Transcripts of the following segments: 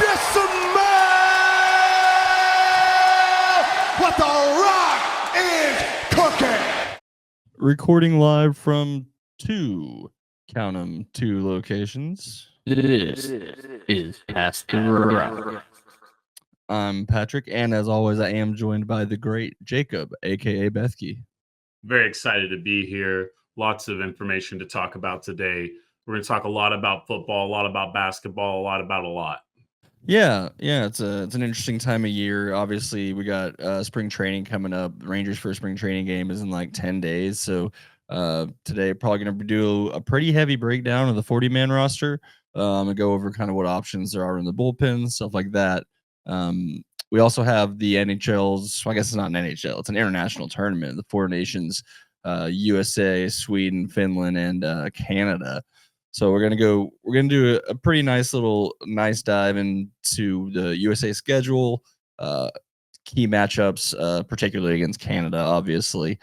This man, what the rock is cooking. Recording live from two locations. This is Asking Rock. I'm Patrick, and as always, I am joined by the great Jacob, aka Bethke. Very excited to be here. Lots of information to talk about today. We're going to talk a lot about football, a lot about basketball, a lot about a lot. Yeah, it's an interesting time of year. Obviously, we got spring training coming up. The Rangers' first spring training game is in like 10 days. So today, probably going to do a pretty heavy breakdown of the 40-man roster and go over kind of what options there are in the bullpen, stuff like that. We also have the NHL's, well, I guess it's not an NHL, it's an international tournament, the Four Nations, USA, Sweden, Finland, and Canada. So we're gonna do a pretty nice dive into the USA schedule, key matchups, particularly against Canada, obviously.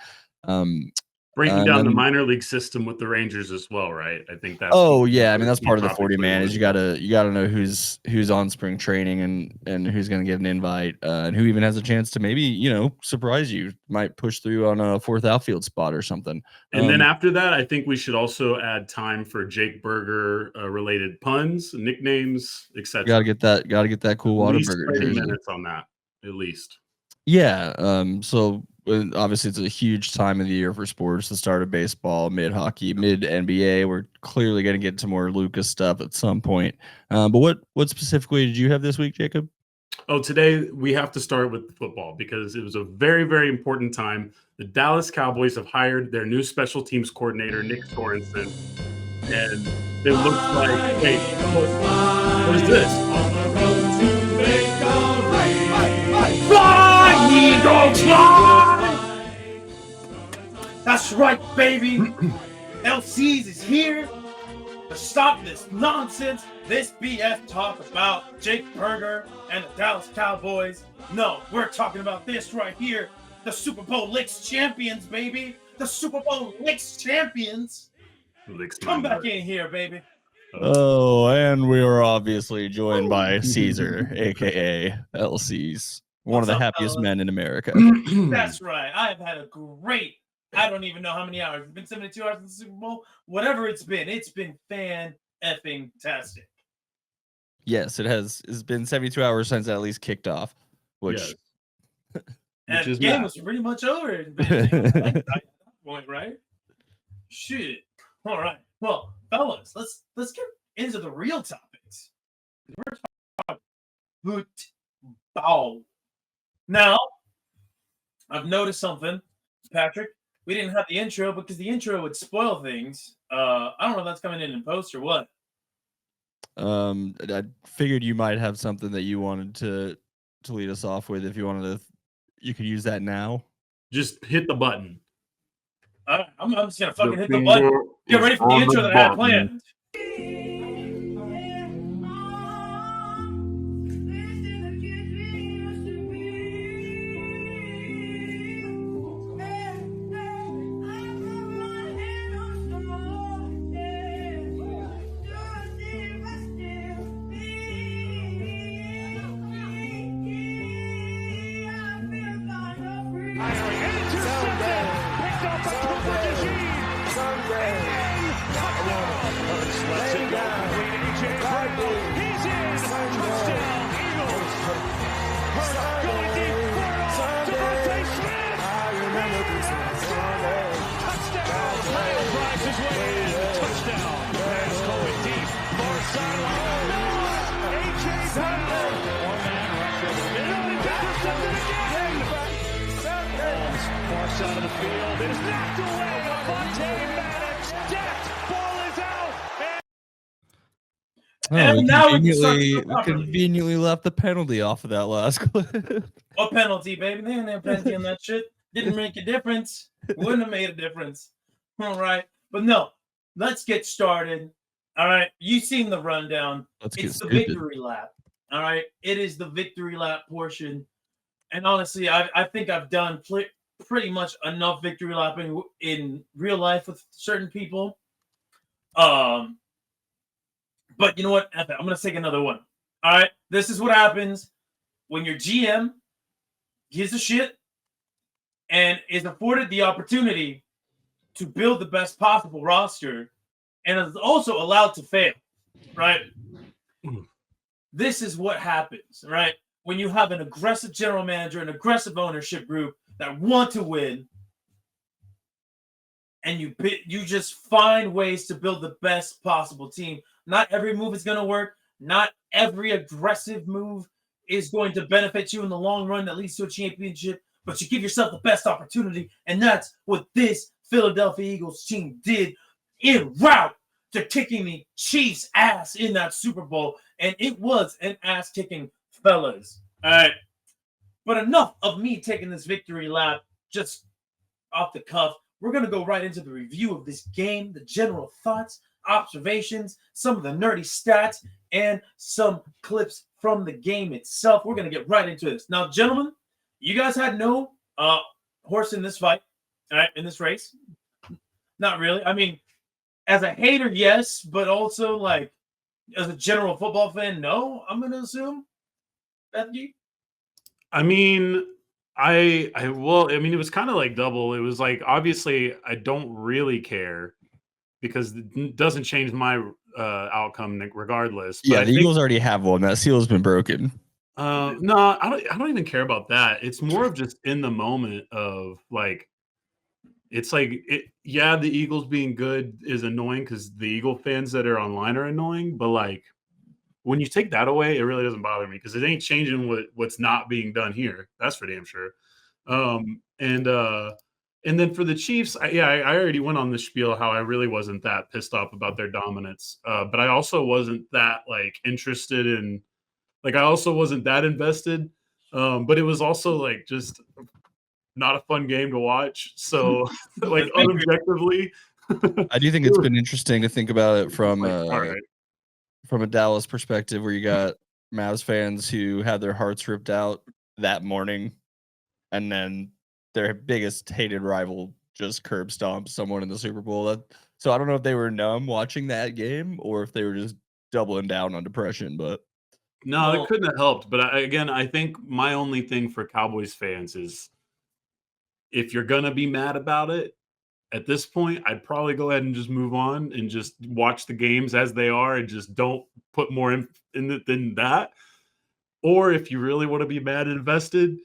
Breaking down the minor league system with the Rangers as well, right? I think that's that's part of the 40-man is you gotta know who's on spring training and who's gonna get an invite and who even has a chance to maybe surprise you, might push through on a fourth outfield spot or something. And then after that, I think we should also add time for Jake Burger related puns, nicknames, etc. Gotta get that cool Whataburger 30 jersey. minutes on that, at least. Yeah. So obviously it's a huge time of the year for sports, the start of baseball, mid hockey, mid NBA. We're clearly going to get to more Lucas stuff at some point. But what specifically did you have this week, Jacob? Oh, today we have to start with football because it was a very, very important time. The Dallas Cowboys have hired their new special teams coordinator, Nick Sorensen. And it looks like, wait, what is this? Fly, Eagles, fly! That's right, baby. Ceez is here to stop this nonsense, this BS talk about Jake Burger and the Dallas Cowboys. No, we're talking about this right here. The Super Bowl LIX champions, baby. The Super Bowl LIX champions. Come back in here, baby. Oh, and we were obviously joined by Cesar, aka LCs, one of the happiest men in America. That's right. I've had a great, I don't even know how many hours. It's been 72 hours in the Super Bowl. Whatever it's been fan-effing-tastic. Yes, it has. It's been 72 hours since it at least kicked off, which and the game was pretty much over at that point, right? Shit. All right. Well, fellas, let's get into the real topics. We're talking about football. Now, I've noticed something, Patrick. We didn't have the intro because the intro would spoil things. I don't know if that's coming in post or what. I figured you might have something that you wanted to lead us off with. If you wanted to, you could use that now. Just hit the button. I'm just gonna fucking hit the button. Get ready for the intro that I had planned. Out of the field, it is knocked away. Devontae Maddox, decked, ball is out. And now we conveniently left the penalty off of that last clip. What penalty, baby? They didn't have penalty on that shit. Didn't make a difference. Wouldn't have made a difference. All right, but no, let's get started. All right, you've seen the rundown. It's the victory lap. All right, it is the victory lap portion. And honestly, I think I've done pretty much enough victory lapping in real life with certain people. But you know what? I'm going to take another one. All right, this is what happens when your GM gives a shit and is afforded the opportunity to build the best possible roster and is also allowed to fail, right? This is what happens, right? When you have an aggressive general manager, an aggressive ownership group that want to win, and you just find ways to build the best possible team. Not every move is going to work. Not every aggressive move is going to benefit you in the long run that leads to a championship, but you give yourself the best opportunity, and that's what this Philadelphia Eagles team did en route to kicking the Chiefs' ass in that Super Bowl, and it was an ass-kicking, fellas. All right. But enough of me taking this victory lap just off the cuff. We're going to go right into the review of this game, the general thoughts, observations, some of the nerdy stats, and some clips from the game itself. We're going to get right into this. Now, gentlemen, you guys had no horse in this fight, all right, in this race. Not really. I mean, as a hater, yes, but also like as a general football fan, no, I'm going to assume. Bethany? I mean, I mean, it was kind of like double. It was like, obviously, I don't really care because it doesn't change my outcome regardless. But Yeah, the Eagles already have one. That seal's been broken. No, I don't even care about that. It's more of just in the moment of like, it's like, yeah, the Eagles being good is annoying because the Eagle fans that are online are annoying. But like, when you take that away, it really doesn't bother me because it ain't changing what's not being done here. That's for damn sure. And then for the Chiefs, I already went on the spiel how I really wasn't that pissed off about their dominance. But I also wasn't that like interested in, like, I also wasn't that invested. But it was also like just not a fun game to watch. So like objectively, I do think it's been interesting to think about it from all right. from a Dallas perspective, where you got Mavs fans who had their hearts ripped out that morning, and then their biggest hated rival just curb stomped someone in the Super Bowl. So I don't know if they were numb watching that game or if they were just doubling down on depression. But no, it couldn't have helped. But I think my only thing for Cowboys fans is if you're gonna be mad about it, at this point, I'd probably go ahead and just move on and just watch the games as they are and just don't put more in it than that. Or if you really want to be mad and invested,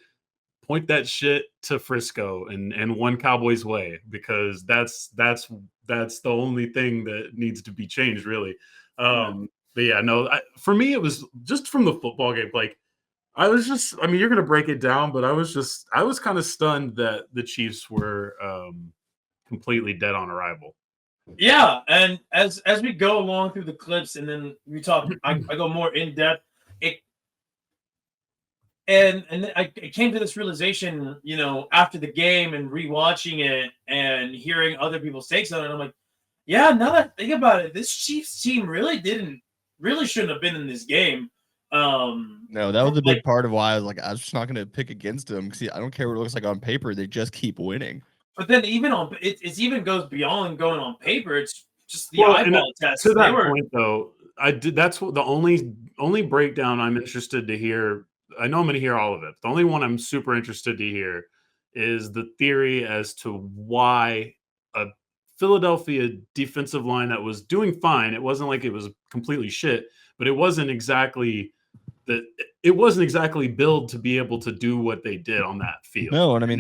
point that shit to Frisco and one Cowboys way, because that's the only thing that needs to be changed, really. But yeah, no, for me, it was just from the football game. Like, I mean, you're going to break it down, but I was kind of stunned that the Chiefs were completely dead on arrival. Yeah, and as we go along through the clips, and then we talk, I go more in depth. I came to this realization, you know, after the game and rewatching it and hearing other people's takes on it. I'm like, yeah, now that I think about it, this Chiefs team really shouldn't have been in this game. no, that was a big part of why I was like, I'm just not going to pick against them because I don't care what it looks like on paper. They just keep winning. But then even on it even goes beyond going on paper. It's just the eyeball test. To that point, though, that's what the only breakdown I'm interested to hear. I know I'm going to hear all of it. The only one I'm super interested to hear is the theory as to why a Philadelphia defensive line that was doing fine. It wasn't like it was completely shit, but it wasn't exactly built to be able to do what they did on that field. No, and I mean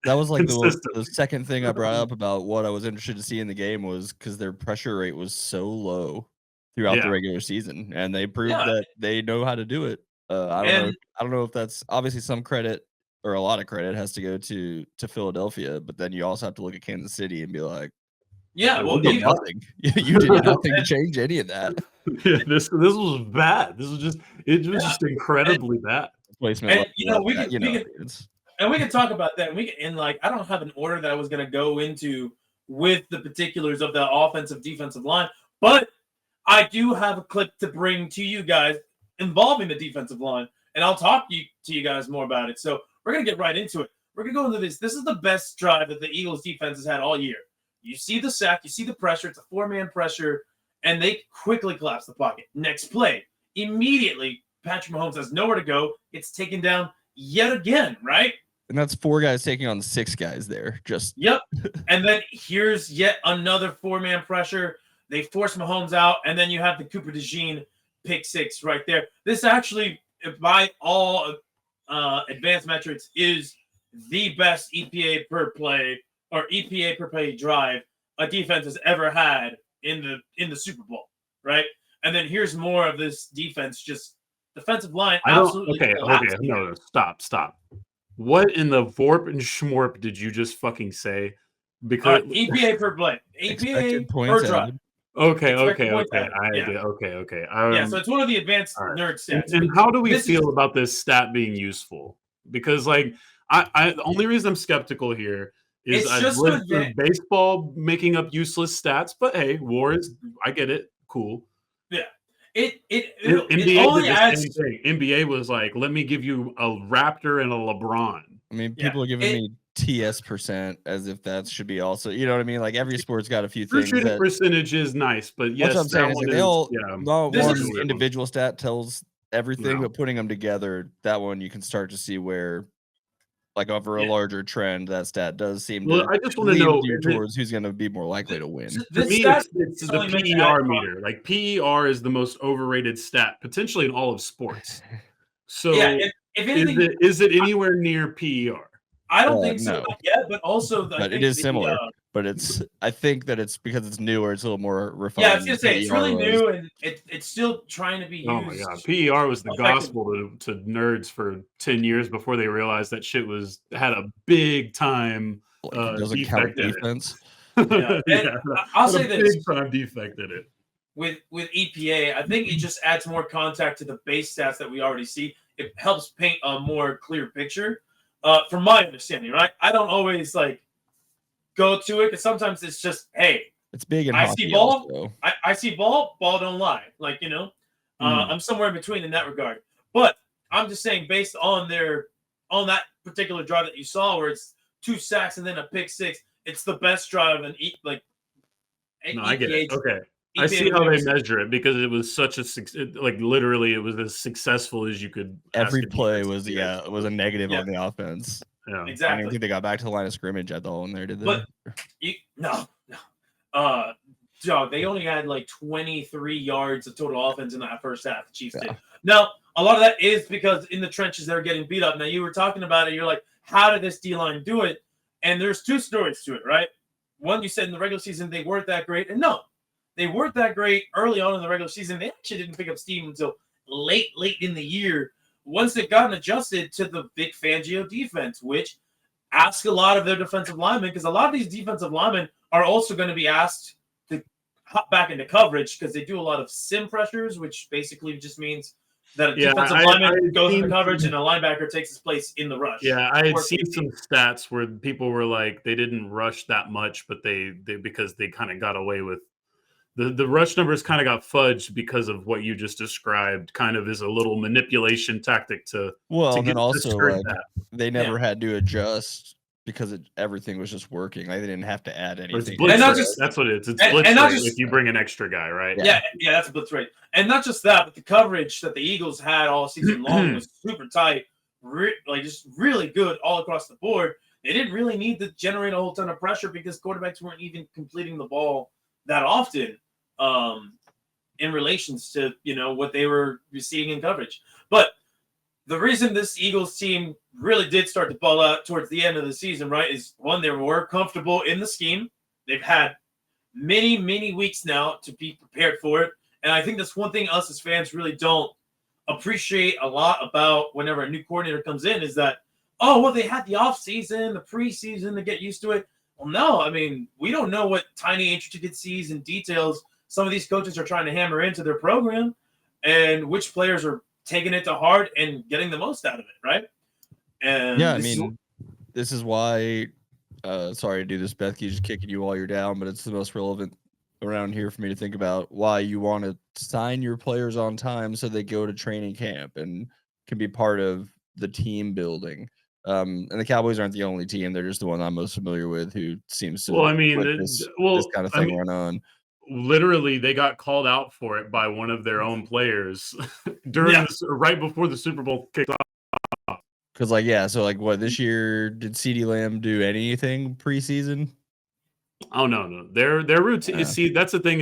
that was like the second thing I brought up about what I was interested to see in the game was because their pressure rate was so low throughout the regular season, and they proved that they know how to do it. I don't know if that's obviously some credit or a lot of credit has to go to Philadelphia, but then you also have to look at Kansas City and be like, yeah, well, you did nothing. You did nothing to change any of that. Yeah, this was bad. This was just incredibly bad. And we can talk about that. I don't have an order that I was going to go into with the particulars of the offensive defensive line, but I do have a clip to bring to you guys involving the defensive line, and I'll talk to you guys more about it. So we're going to get right into it. We're going to go into this. This is the best drive that the Eagles defense has had all year. You see the sack, you see the pressure. It's a 4-man pressure, and they quickly collapse the pocket. Next play, immediately Patrick Mahomes has nowhere to go. It's taken down yet again, right? And that's 4 guys taking on 6 guys there. Yep. And then here's yet another 4-man pressure. They force Mahomes out, and then you have the Cooper DeJean pick 6 right there. This actually, by all advanced metrics, is the best EPA per play or EPA per play drive a defense has ever had in the Super Bowl, right? And then here's more of this defense, just defensive line. Okay, no, stop. What in the Vorp and Schmorp did you just fucking say? Because EPA per play, EPA points per drive. Okay. So it's one of the advanced nerd stats. And how do we feel about this stat being useful? Because like I the only reason I'm skeptical here is I've lived through baseball making up useless stats, but hey, I get it. Cool. Yeah. It NBA only did the adds same thing. NBA was like, let me give you a Raptor and a LeBron. I mean, people are giving me TS% as if that should be also, you know what I mean? Like every sport's got a few things. Shooting percentage is nice, but yes, what I'm saying is not one is individual stat tells everything, but putting them together, that one you can start to see where, like over a larger trend, that stat does seem to. I just want to know towards who's going to be more likely to win. To me, it's the PER meter. Like PER is the most overrated stat potentially in all of sports. So, if anything, is it anywhere near PER? I don't think so yet, but also but it is similar. But I think that it's because it's newer, it's a little more refined. Yeah, I was gonna say it's really new and it's still trying to be used. Oh my god, PER was the gospel to nerds for 10 years before they realized that shit had a big time doesn't count defense. I'll say this: big time defect in it. With EPA, I think it just adds more contact to the base stats that we already see. It helps paint a more clear picture. From my understanding, right? I don't always go to it because sometimes it's just, hey, it's big and I see ball. I see ball don't lie. I'm somewhere in between in that regard. But I'm just saying, based on that particular drive that you saw, where it's 2 sacks and then a pick 6, it's the best drive and I get it. Okay. I see how they measure it because it was such a literally it was as successful as you could. Every play was a negative on the offense. Yeah, exactly. I don't think they got back to the line of scrimmage at all in there, did they? But no. They only had 23 yards of total offense in that first half. The Chiefs did. Now, a lot of that is because in the trenches they're getting beat up. Now, you were talking about it. You're like, how did this D-line do it? And there's 2 stories to it, right? One, you said in the regular season they weren't that great, and no. They weren't that great early on in the regular season. They actually didn't pick up steam until late in the year once they've gotten adjusted to the Vic Fangio defense, which asks a lot of their defensive linemen because a lot of these defensive linemen are also going to be asked to hop back into coverage because they do a lot of sim pressures, which basically just means that a defensive lineman goes into coverage and a linebacker takes his place in the rush. Yeah, I had seen some stats where people were like they didn't rush that much, but they because they kind of got away with the rush numbers kind of got fudged because of what you just described, kind of is a little manipulation tactic to and also they never had to adjust because everything was just working. They didn't have to add anything. That's what it is. It's blitz rate if you bring an extra guy, right? Yeah, that's a blitz rate. And not just that, but the coverage that the Eagles had all season long was super tight, just really good all across the board. They didn't really need to generate a whole ton of pressure because quarterbacks weren't even completing the ball that often. In relations to what they were seeing in coverage. But the reason this Eagles team really did start to ball out towards the end of the season, right, is one, they were comfortable in the scheme. They've had many weeks now to be prepared for it. And I think that's one thing us as fans really don't appreciate a lot about whenever a new coordinator comes in is that, they had the offseason, the preseason to get used to it. Well, no, I mean, we don't know what tiny intricacies and details some of these coaches are trying to hammer into their program and which players are taking it to heart and getting the most out of it, right? And this is why, sorry to do this, Bethke, just kicking you while you're down, but it's the most relevant around here for me to think about why you want to sign your players on time so they go to training camp and can be part of the team building. And the Cowboys aren't the only team. They're just the one I'm most familiar with who seems to this kind of thing run on. literally they got called out for it by one of their own players right before the Super Bowl kicked off. Because so what this year did CeeDee Lamb do anything preseason? Oh no. Their routine. See, that's the thing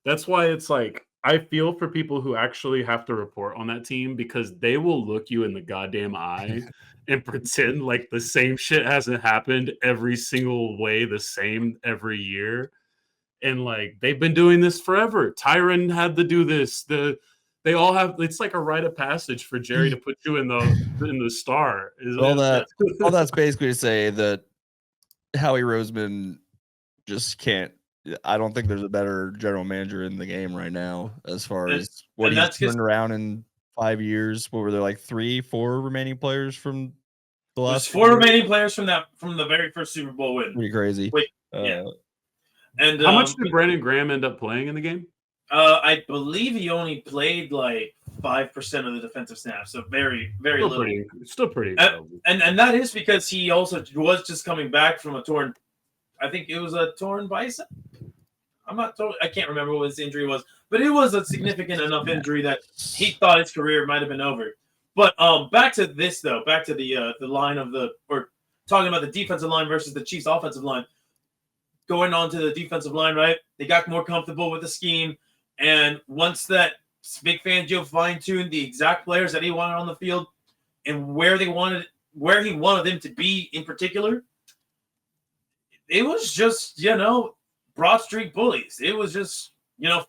that's why it's like I feel for people who actually have to report on that team because they will look you in the goddamn eye and pretend like the same shit hasn't happened every single way the same every year. And like they've been doing this forever. Tyron had to do this. They all have. It's like a rite of passage for Jerry to put you in the star. All that's basically to say that Howie Roseman just can't. I don't think there's a better general manager in the game right now as far as what he's turned around in 5 years. What were there like 4 remaining players from the last? There's 4 remaining players from the very first Super Bowl win. Pretty crazy. Yeah. And how much did Brandon Graham end up playing in the game? I believe he only played like 5% of the defensive snaps, so very, very little. Still pretty. And that is because he also was just coming back from a torn. I think it was a torn bicep. I can't remember what his injury was, but it was a significant enough injury that he thought his career might have been over. But back to this though, back to the line or talking about the defensive line versus the Chiefs' offensive line. Going on to the defensive line, right? They got more comfortable with the scheme, and once that Vic Fangio fine-tuned the exact players that he wanted on the field and where he wanted them to be in particular, it was just Broad Street bullies. It was just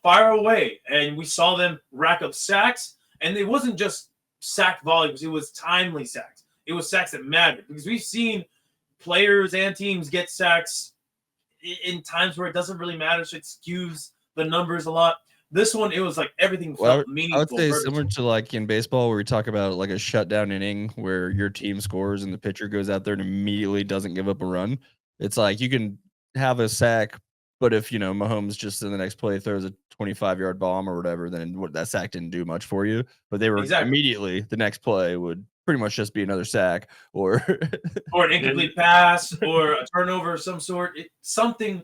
fire away, and we saw them rack up sacks, and it wasn't just sack volumes; it was timely sacks. It was sacks that mattered because we've seen players and teams get sacks in times where it doesn't really matter, so it skews the numbers a lot. This one, it was like everything felt meaningful. I would say similar to like in baseball where we talk about like a shutdown inning where your team scores and the pitcher goes out there and immediately doesn't give up a run. It's like you can have a sack, but if Mahomes just in the next play throws a 25-yard bomb or whatever, then that sack didn't do much for you. But they were immediately the next play would pretty much just be another sack or an incomplete pass or a turnover of some sort. Something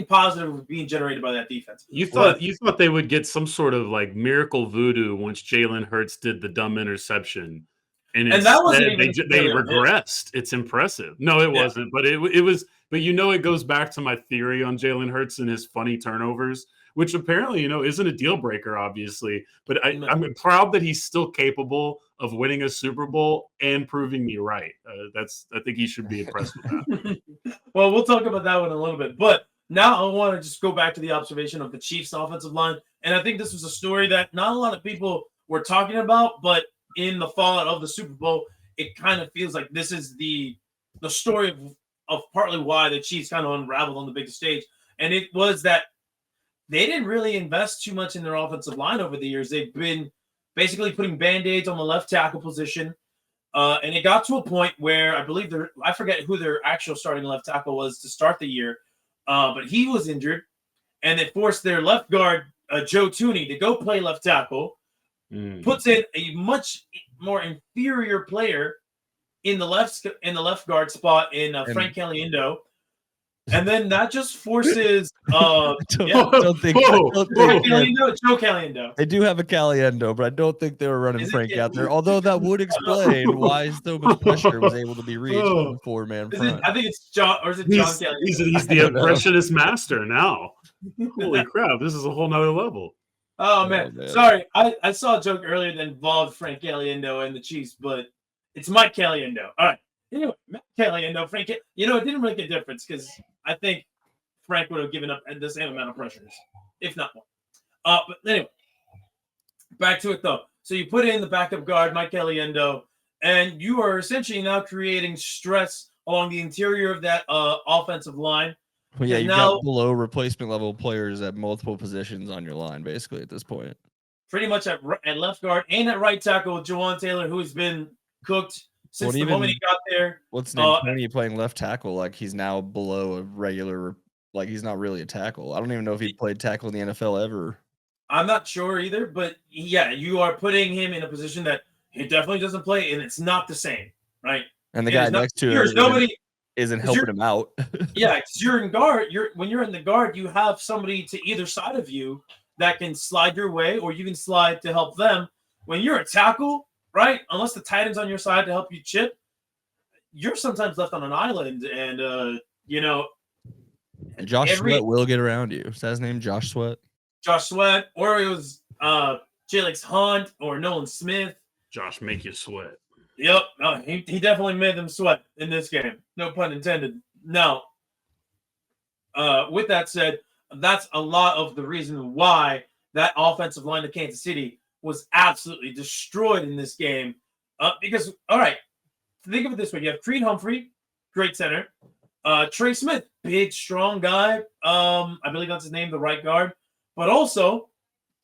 positive was being generated by that defense. You thought they would get some sort of like miracle voodoo once Jalen Hurts did the dumb interception, and that wasn't they regressed. It's impressive. No, it wasn't, but it was. But it goes back to my theory on Jalen Hurts and his funny turnovers, which apparently isn't a deal breaker, obviously. But I'm proud that he's still capable of winning a Super Bowl and proving me right. I think he should be impressed with that. Well, we'll talk about that one in a little bit. But now I want to just go back to the observation of the Chiefs' offensive line. And I think this was a story that not a lot of people were talking about, but in the fallout of the Super Bowl, it kind of feels like this is the story of partly why the Chiefs kind of unraveled on the big stage. And it was that they didn't really invest too much in their offensive line over the years. They've been basically putting Band-Aids on the left tackle position. And it got to a point where I believe I forget who their actual starting left tackle was to start the year, but he was injured. And it forced their left guard, Joe Tooney, to go play left tackle, puts in a much more inferior player in the left guard spot in Frank Caliendo, and then that just forces Joe Caliendo. They do have a Caliendo, but I don't think they were running Frank out there. Although that would explain why so much pressure was able to be reached in the 4-man front. I think it's John, or is it John Caliendo? He's the impressionist master now. Holy crap! This is a whole nother level. Oh man, sorry. I saw a joke earlier that involved Frank Caliendo and the Chiefs, but it's Mike Caliendo. All right. Anyway, Mike Caliendo, Frank. It didn't make a difference because I think Frank would have given up the same amount of pressures, if not more. But anyway, back to it though. So you put in the backup guard, Mike Caliendo, and you are essentially now creating stress along the interior of that offensive line. Well, yeah, you've got below replacement level players at multiple positions on your line, basically, at this point. Pretty much at left guard and at right tackle with Jawan Taylor, who's been cooked since the moment he got there. What's Tony playing left tackle? Like he's now below a regular, like he's not really a tackle. I don't even know if he played tackle in the NFL ever. I'm not sure either, but yeah, you are putting him in a position that he definitely doesn't play, and it's not the same, right? And the guy next to there's nobody. isn't helping him out. Yeah, because you're in guard. When you're in the guard, you have somebody to either side of you that can slide your way, or you can slide to help them. When you're a tackle, right? Unless the tight end's on your side to help you chip, you're sometimes left on an island, and you know. And Josh Sweat will get around you. Is that his name, Josh Sweat? Josh Sweat, or it was J-Lix Hunt or Nolan Smith. Josh make you sweat. Yep, he definitely made them sweat in this game. No pun intended. Now, with that said, that's a lot of the reason why that offensive line of Kansas City was absolutely destroyed in this game. Because, all right, think of it this way. You have Creed Humphrey, great center. Trey Smith, big, strong guy. I believe that's his name, the right guard. But also,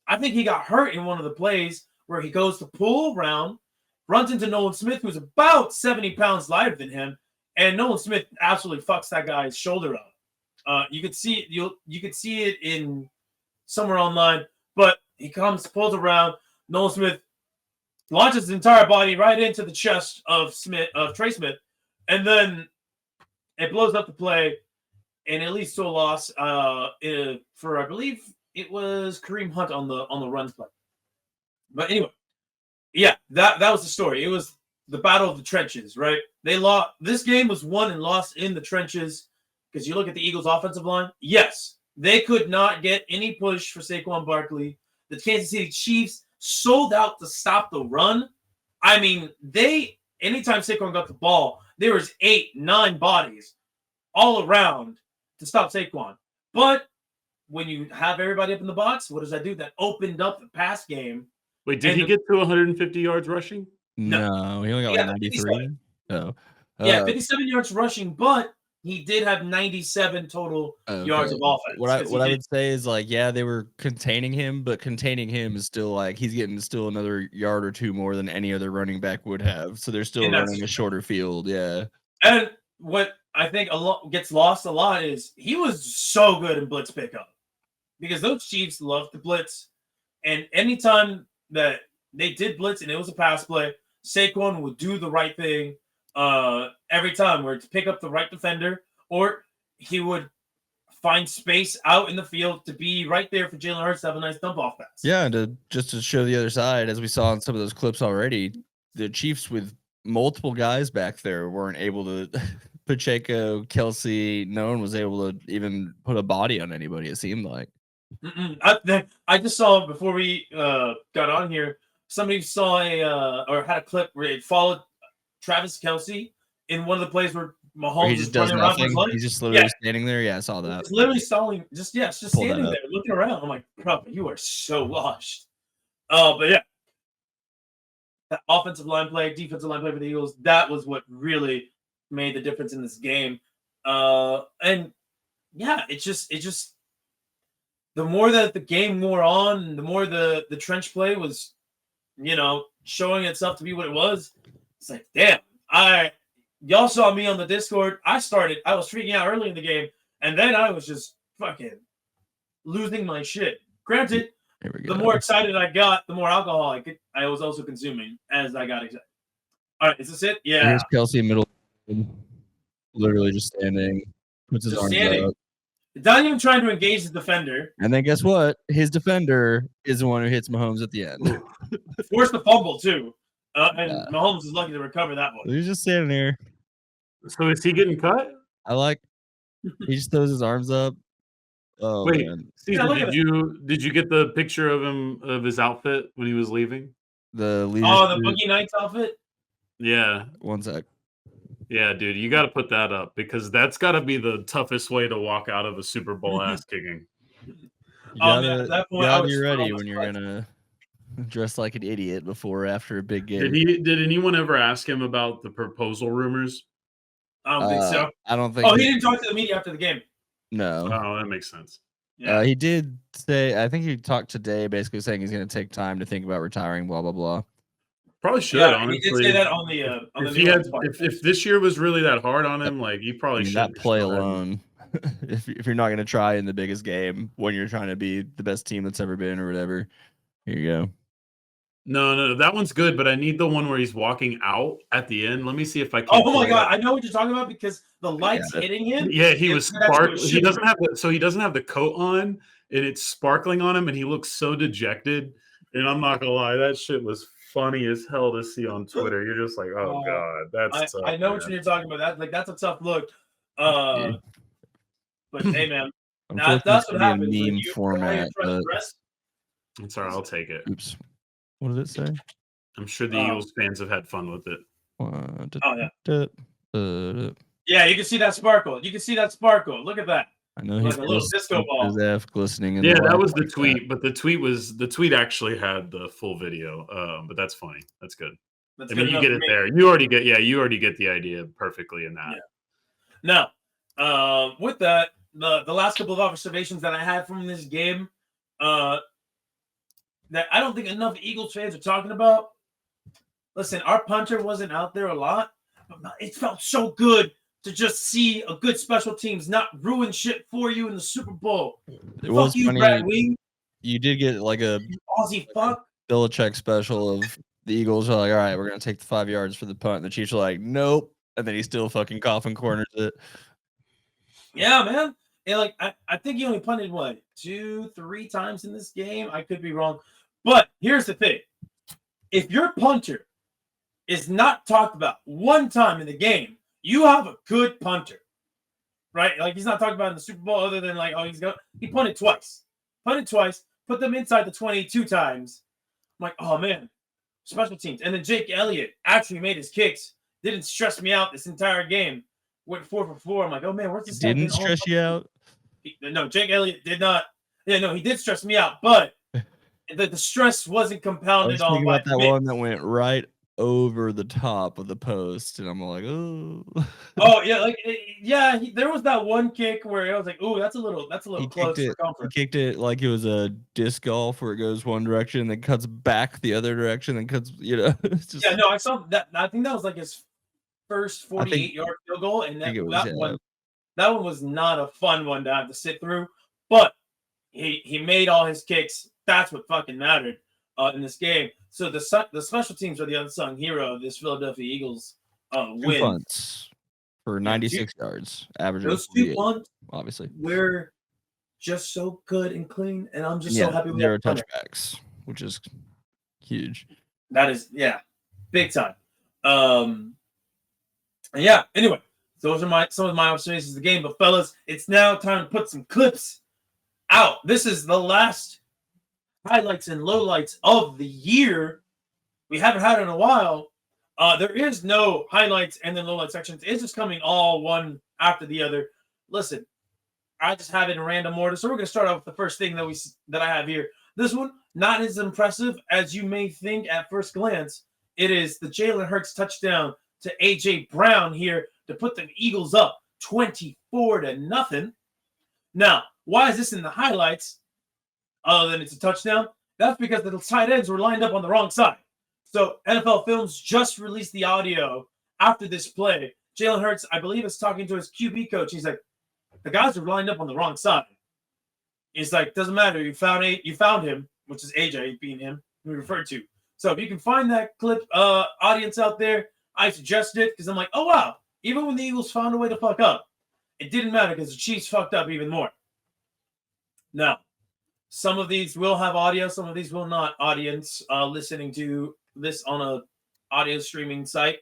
I think he got hurt in one of the plays where he goes to pull around, runs into Nolan Smith, who's about 70 pounds lighter than him, and Nolan Smith absolutely fucks that guy's shoulder up. You could see it in somewhere online, but he pulls around. Nolan Smith launches his entire body right into the chest of Trey Smith, and then it blows up the play, and it leads to a loss for, I believe it was Kareem Hunt on the run play. But anyway, yeah, that was the story. It was the battle of the trenches, right? They lost. This game was won and lost in the trenches because you look at the Eagles' offensive line. Yes, they could not get any push for Saquon Barkley. The Kansas City Chiefs sold out to stop the run. I mean, anytime Saquon got the ball, there was 8-9 bodies all around to stop Saquon. But when you have everybody up in the box, what does that do? That opened up the pass game. Wait, did he get to 150 yards rushing? No, he only got like 93. Oh. Yeah, 57 yards rushing, but he did have 97 total yards of offense. What I would say is, like, yeah, they were containing him, but containing him is still like he's getting still another yard or two more than any other running back would have. So they're still running a shorter field. Yeah. And what I think gets lost a lot is he was so good in blitz pickup because those Chiefs love to blitz. And anytime that they did blitz and it was a pass play, Saquon would do the right thing every time, where to pick up the right defender, or he would find space out in the field to be right there for Jalen Hurts to have a nice dump off pass. Yeah, and just to show the other side, as we saw in some of those clips already, the Chiefs with multiple guys back there weren't able to. Pacheco, Kelce, no one was able to even put a body on anybody, it seemed like. I just saw before we got on here, somebody saw or had a clip where it followed Travis Kelce in one of the plays where Mahomes he just does nothing. He's just literally standing there. Yeah, I saw that. He's literally stalling, just standing there looking around. I'm like, bro, you are so washed. But yeah, that offensive line play, defensive line play for the Eagles, that was what really made the difference in this game. And yeah, it's just the more that the game wore on, the more the trench play was, showing itself to be what it was. It's like, damn, y'all saw me on the Discord. I was freaking out early in the game, and then I was just fucking losing my shit. Granted, the more excited I got, the more alcohol I was also consuming as I got excited. All right, is this it? Yeah. Here's Kelce middle, literally just standing, puts his arms up. Not even trying to engage the defender. And then guess what? His defender is the one who hits Mahomes at the end. Forced the fumble, too. And Mahomes is lucky to recover that one. He's just standing there. So is he getting cut? He just throws his arms up. Oh, wait, man. Cesar, did you get the picture of his outfit when he was leaving? The Boogie Nights outfit? Yeah. One sec. Yeah, dude, you got to put that up because that's got to be the toughest way to walk out of a Super Bowl ass kicking. You gotta be ready when you're gonna dress like an idiot before or after a big game. Did anyone ever ask him about the proposal rumors? I don't think so. I don't think. Oh, he didn't talk to the media after the game. No. Oh, that makes sense. Yeah. He did say. I think he talked today, basically saying he's going to take time to think about retiring. Blah blah blah. Probably should. Yeah, honestly. he did say that on the. If this year was really that hard on him, like he probably should. That play alone. if you're not going to try in the biggest game when you're trying to be the best team that's ever been or whatever, here you go. No, that one's good, but I need the one where he's walking out at the end. Let me see if I can. Oh my god, I know what you're talking about because the lights hitting him. Yeah, he was sparkling. He doesn't have the coat on, and it's sparkling on him, and he looks so dejected. And I'm not gonna lie, that shit was funny as hell to see on Twitter. You're just like, oh god, that's. I know what you're talking about. That's a tough look. But hey, man, that's what happens. Meme format. I'm sorry, I'll take it. Oops. What did it say? I'm sure the Eagles fans have had fun with it. Yeah, you can see that sparkle. Look at that. I know he's like a little disco ball. His F glistening. Yeah, that was the tweet, but the tweet actually had the full video. But that's funny. That's good. I mean, you get it there. You already get the idea perfectly in that. Yeah. Now, with that, the last couple of observations that I had from this game, that I don't think enough Eagles fans are talking about. Listen, our punter wasn't out there a lot, but it felt so good to just see a good special teams not ruin shit for you in the Super Bowl. It was funny. Brad Wing. You did get like a Aussie fuck. Belichick special of the Eagles are like, all right, we're gonna take the 5 yards for the punt, and the Chiefs are like, nope, and then he still fucking coffin corners it. Yeah, man. And like I think he only punted 2-3 times in this game. I could be wrong. But here's the thing. If your punter is not talked about one time in the game, you have a good punter. Right? Like he's not talked about in the Super Bowl other than like, he punted twice. Put them inside the 22 times. I'm like, oh man, special teams. And then Jake Elliott actually made his kicks. Didn't stress me out this entire game. Went 4 for 4. I'm like, oh man, where's this? Didn't stress you out? No, Jake Elliott did not. Yeah, no, he did stress me out, but the stress wasn't compounded on by that one that went right over the top of the post, and I'm like, oh. Oh yeah, there was that one kick where I was like, oh, that's a little close for comfort. He kicked it like it was a disc golf where it goes one direction, then cuts back the other direction, then cuts. It's just, yeah, no, I saw that. I think that was like his first 48-yard field goal, and that one was not a fun one to have to sit through, but he made all his kicks. That's what fucking mattered in this game. So the special teams are the unsung hero of this Philadelphia Eagles win. 2 punts for 96 yards, average. Those 2 punts, obviously, we're just so good and clean, and I'm just so happy with 0 touchbacks, which is huge. That is, big time. Anyway, those are some of my observations of the game. But fellas, it's now time to put some clips out. This is the last highlights and lowlights of the year. We haven't had it in a while. There is no highlights and then lowlight sections. It's just coming all one after the other. Listen, I just have it in random order. So we're going to start off with the first thing that I have here. This one, not as impressive as you may think at first glance. It is the Jalen Hurts touchdown to A.J. Brown here to put the Eagles up 24-0. Now, why is this in the highlights other than it's a touchdown? That's because the tight ends were lined up on the wrong side. So NFL Films just released the audio after this play. Jalen Hurts, I believe, is talking to his QB coach. He's like, the guys are lined up on the wrong side. He's like, doesn't matter. You found him, which is AJ being him, we referred to. So if you can find that clip, audience out there, I suggest it because I'm like, oh, wow. Even when the Eagles found a way to fuck up, it didn't matter because the Chiefs fucked up even more. Now, some of these will have audio. Some of these will not. Audience listening to this on a audio streaming site.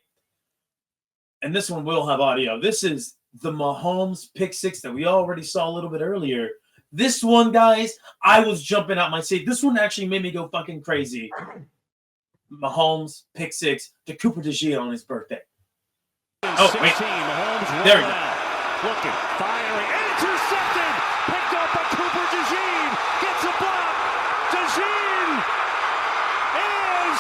And this one will have audio. This is the Mahomes pick six that we already saw a little bit earlier. This one, guys, I was jumping out my seat. This one actually made me go fucking crazy. Mahomes pick six to Cooper DeGea on his birthday. Oh, wait. There we go. Looking, firing, intercepted. Picked up by Cooper DeGea. Gets a block. DeGea is...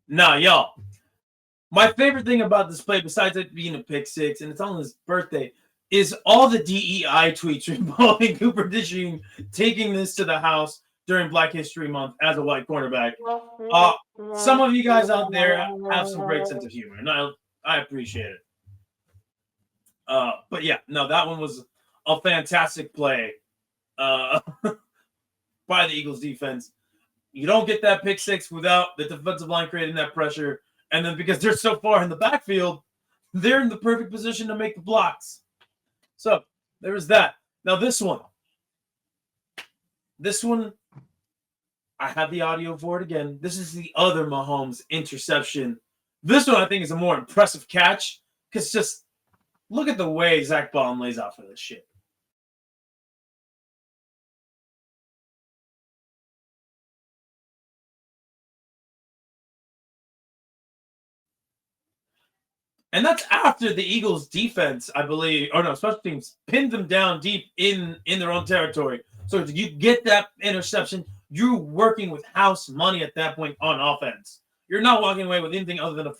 Nah, y'all. My favorite thing about this play, besides it being a pick six, and it's on his birthday, is all the DEI tweets involving Cooper DeGea taking this to the house during Black History Month as a white cornerback. Some of you guys out there have some great sense of humor, and I appreciate it. But yeah, no, that one was a fantastic play by the Eagles defense. You don't get that pick six without the defensive line creating that pressure. And then because they're so far in the backfield, they're in the perfect position to make the blocks. So there was that. Now this one, I have the audio for it again. This is the other Mahomes interception. This one I think is a more impressive catch because just look at the way Zach Baum lays out for this shit. And that's after the Eagles defense, I believe, or no, special teams pinned them down deep in their own territory. So if you get that interception, you're working with house money at that point on offense. You're not walking away with anything other than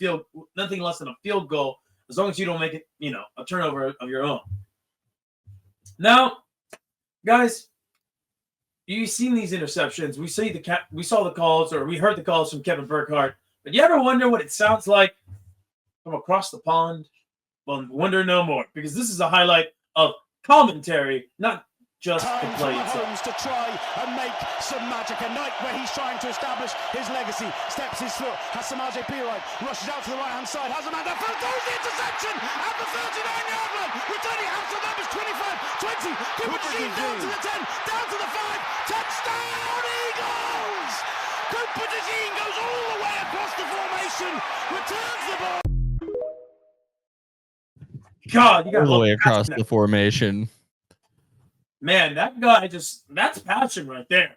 nothing less than a field goal, as long as you don't make it, a turnover of your own. Now, guys, you've seen these interceptions. We saw the calls, or we heard the calls from Kevin Burkhardt. But you ever wonder what it sounds like from across the pond? Well, wonder no more, because this is a highlight of commentary, not just the play itself. To try and make some magic. A night where he's trying to establish his legacy. Steps his foot, has some RJP right, rushes out to the right-hand side, has a man down, throws the interception at the 39-yard line. Returning out to numbers 25, 20. Cooper DeJean down to the 10, down to the 5. Touchdown, Eagles! Cooper DeJean goes all the way across the formation, returns the ball. God, you got all the way across the formation. Man, that guy that's passion right there.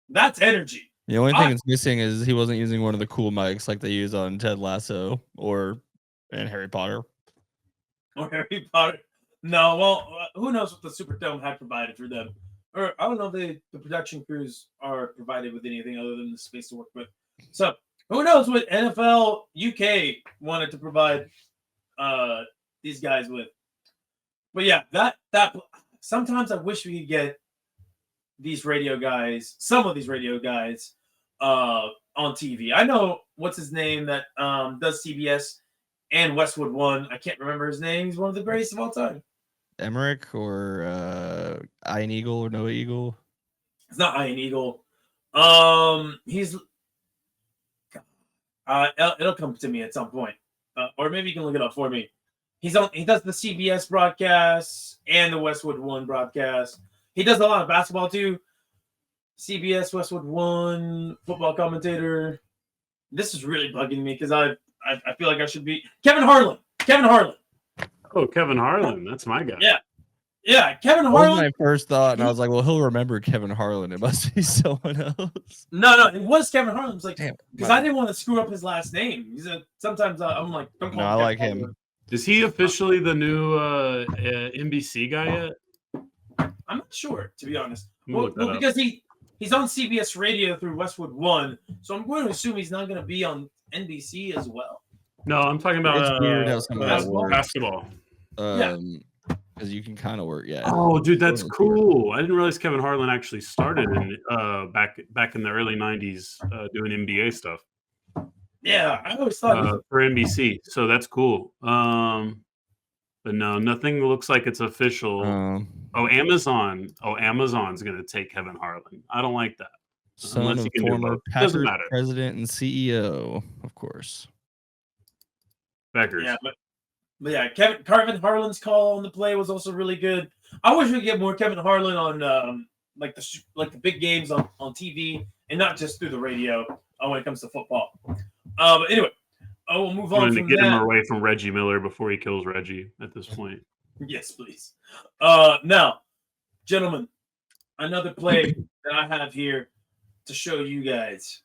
That's energy. The only thing that's missing is he wasn't using one of the cool mics like they use on Ted Lasso and Harry Potter. Or Harry Potter. No, well, who knows what the Superdome had provided for them. Or I don't know if the production crews are provided with anything other than the space to work with. So who knows what NFL UK wanted to provide these guys with. But yeah, that sometimes I wish we could get some of these radio guys on TV. I know what's his name that does CBS and Westwood One. I can't remember his name. He's one of the greatest of all time. Emmerich or Iron Eagle or Noah Eagle? It's not Iron Eagle. He's it'll come to me at some point, or maybe you can look it up for me. He does the CBS broadcasts and the Westwood One broadcast. He does a lot of basketball too. CBS, Westwood One, football commentator. This is really bugging me because I feel like I should be Kevin Harlan. Oh, Kevin Harlan, that's my guy. Yeah, Kevin That Harlan. was my first thought, and I was like, well, he'll remember Kevin Harlan. It must be someone else. No, it was Kevin Harlan. It's like, because Damn, I didn't want to screw up his last name. Sometimes I'm like, don't call no, him I Kevin like Harlan. him. Is he officially the new NBC guy yet? I'm not sure, to be honest. I'm gonna Well, look that up. because he's on CBS Radio through Westwood One, so I'm going to assume he's not going to be on NBC as well. No, I'm talking about It's weird how some of that works. basketball. Because you can kind of work, yeah. Oh, dude, that's cool. I didn't realize Kevin Harlan actually started in back in the early '90s doing NBA stuff. Yeah, I always thought For NBC, so that's cool. But no, nothing looks like it's official. Amazon. Amazon's gonna take Kevin Harlan. I don't like that. Son of former Packers president and CEO, of course. Packers. Yeah, but yeah, Kevin Harlan's call on the play was also really good. I wish we could get more Kevin Harlan on like the big games on TV and not just through the radio when it comes to football. But anyway, we'll move on to from get that. him away from Reggie Miller before he kills Reggie at this point. Yes, please. Now, gentlemen, another play that I have here to show you guys.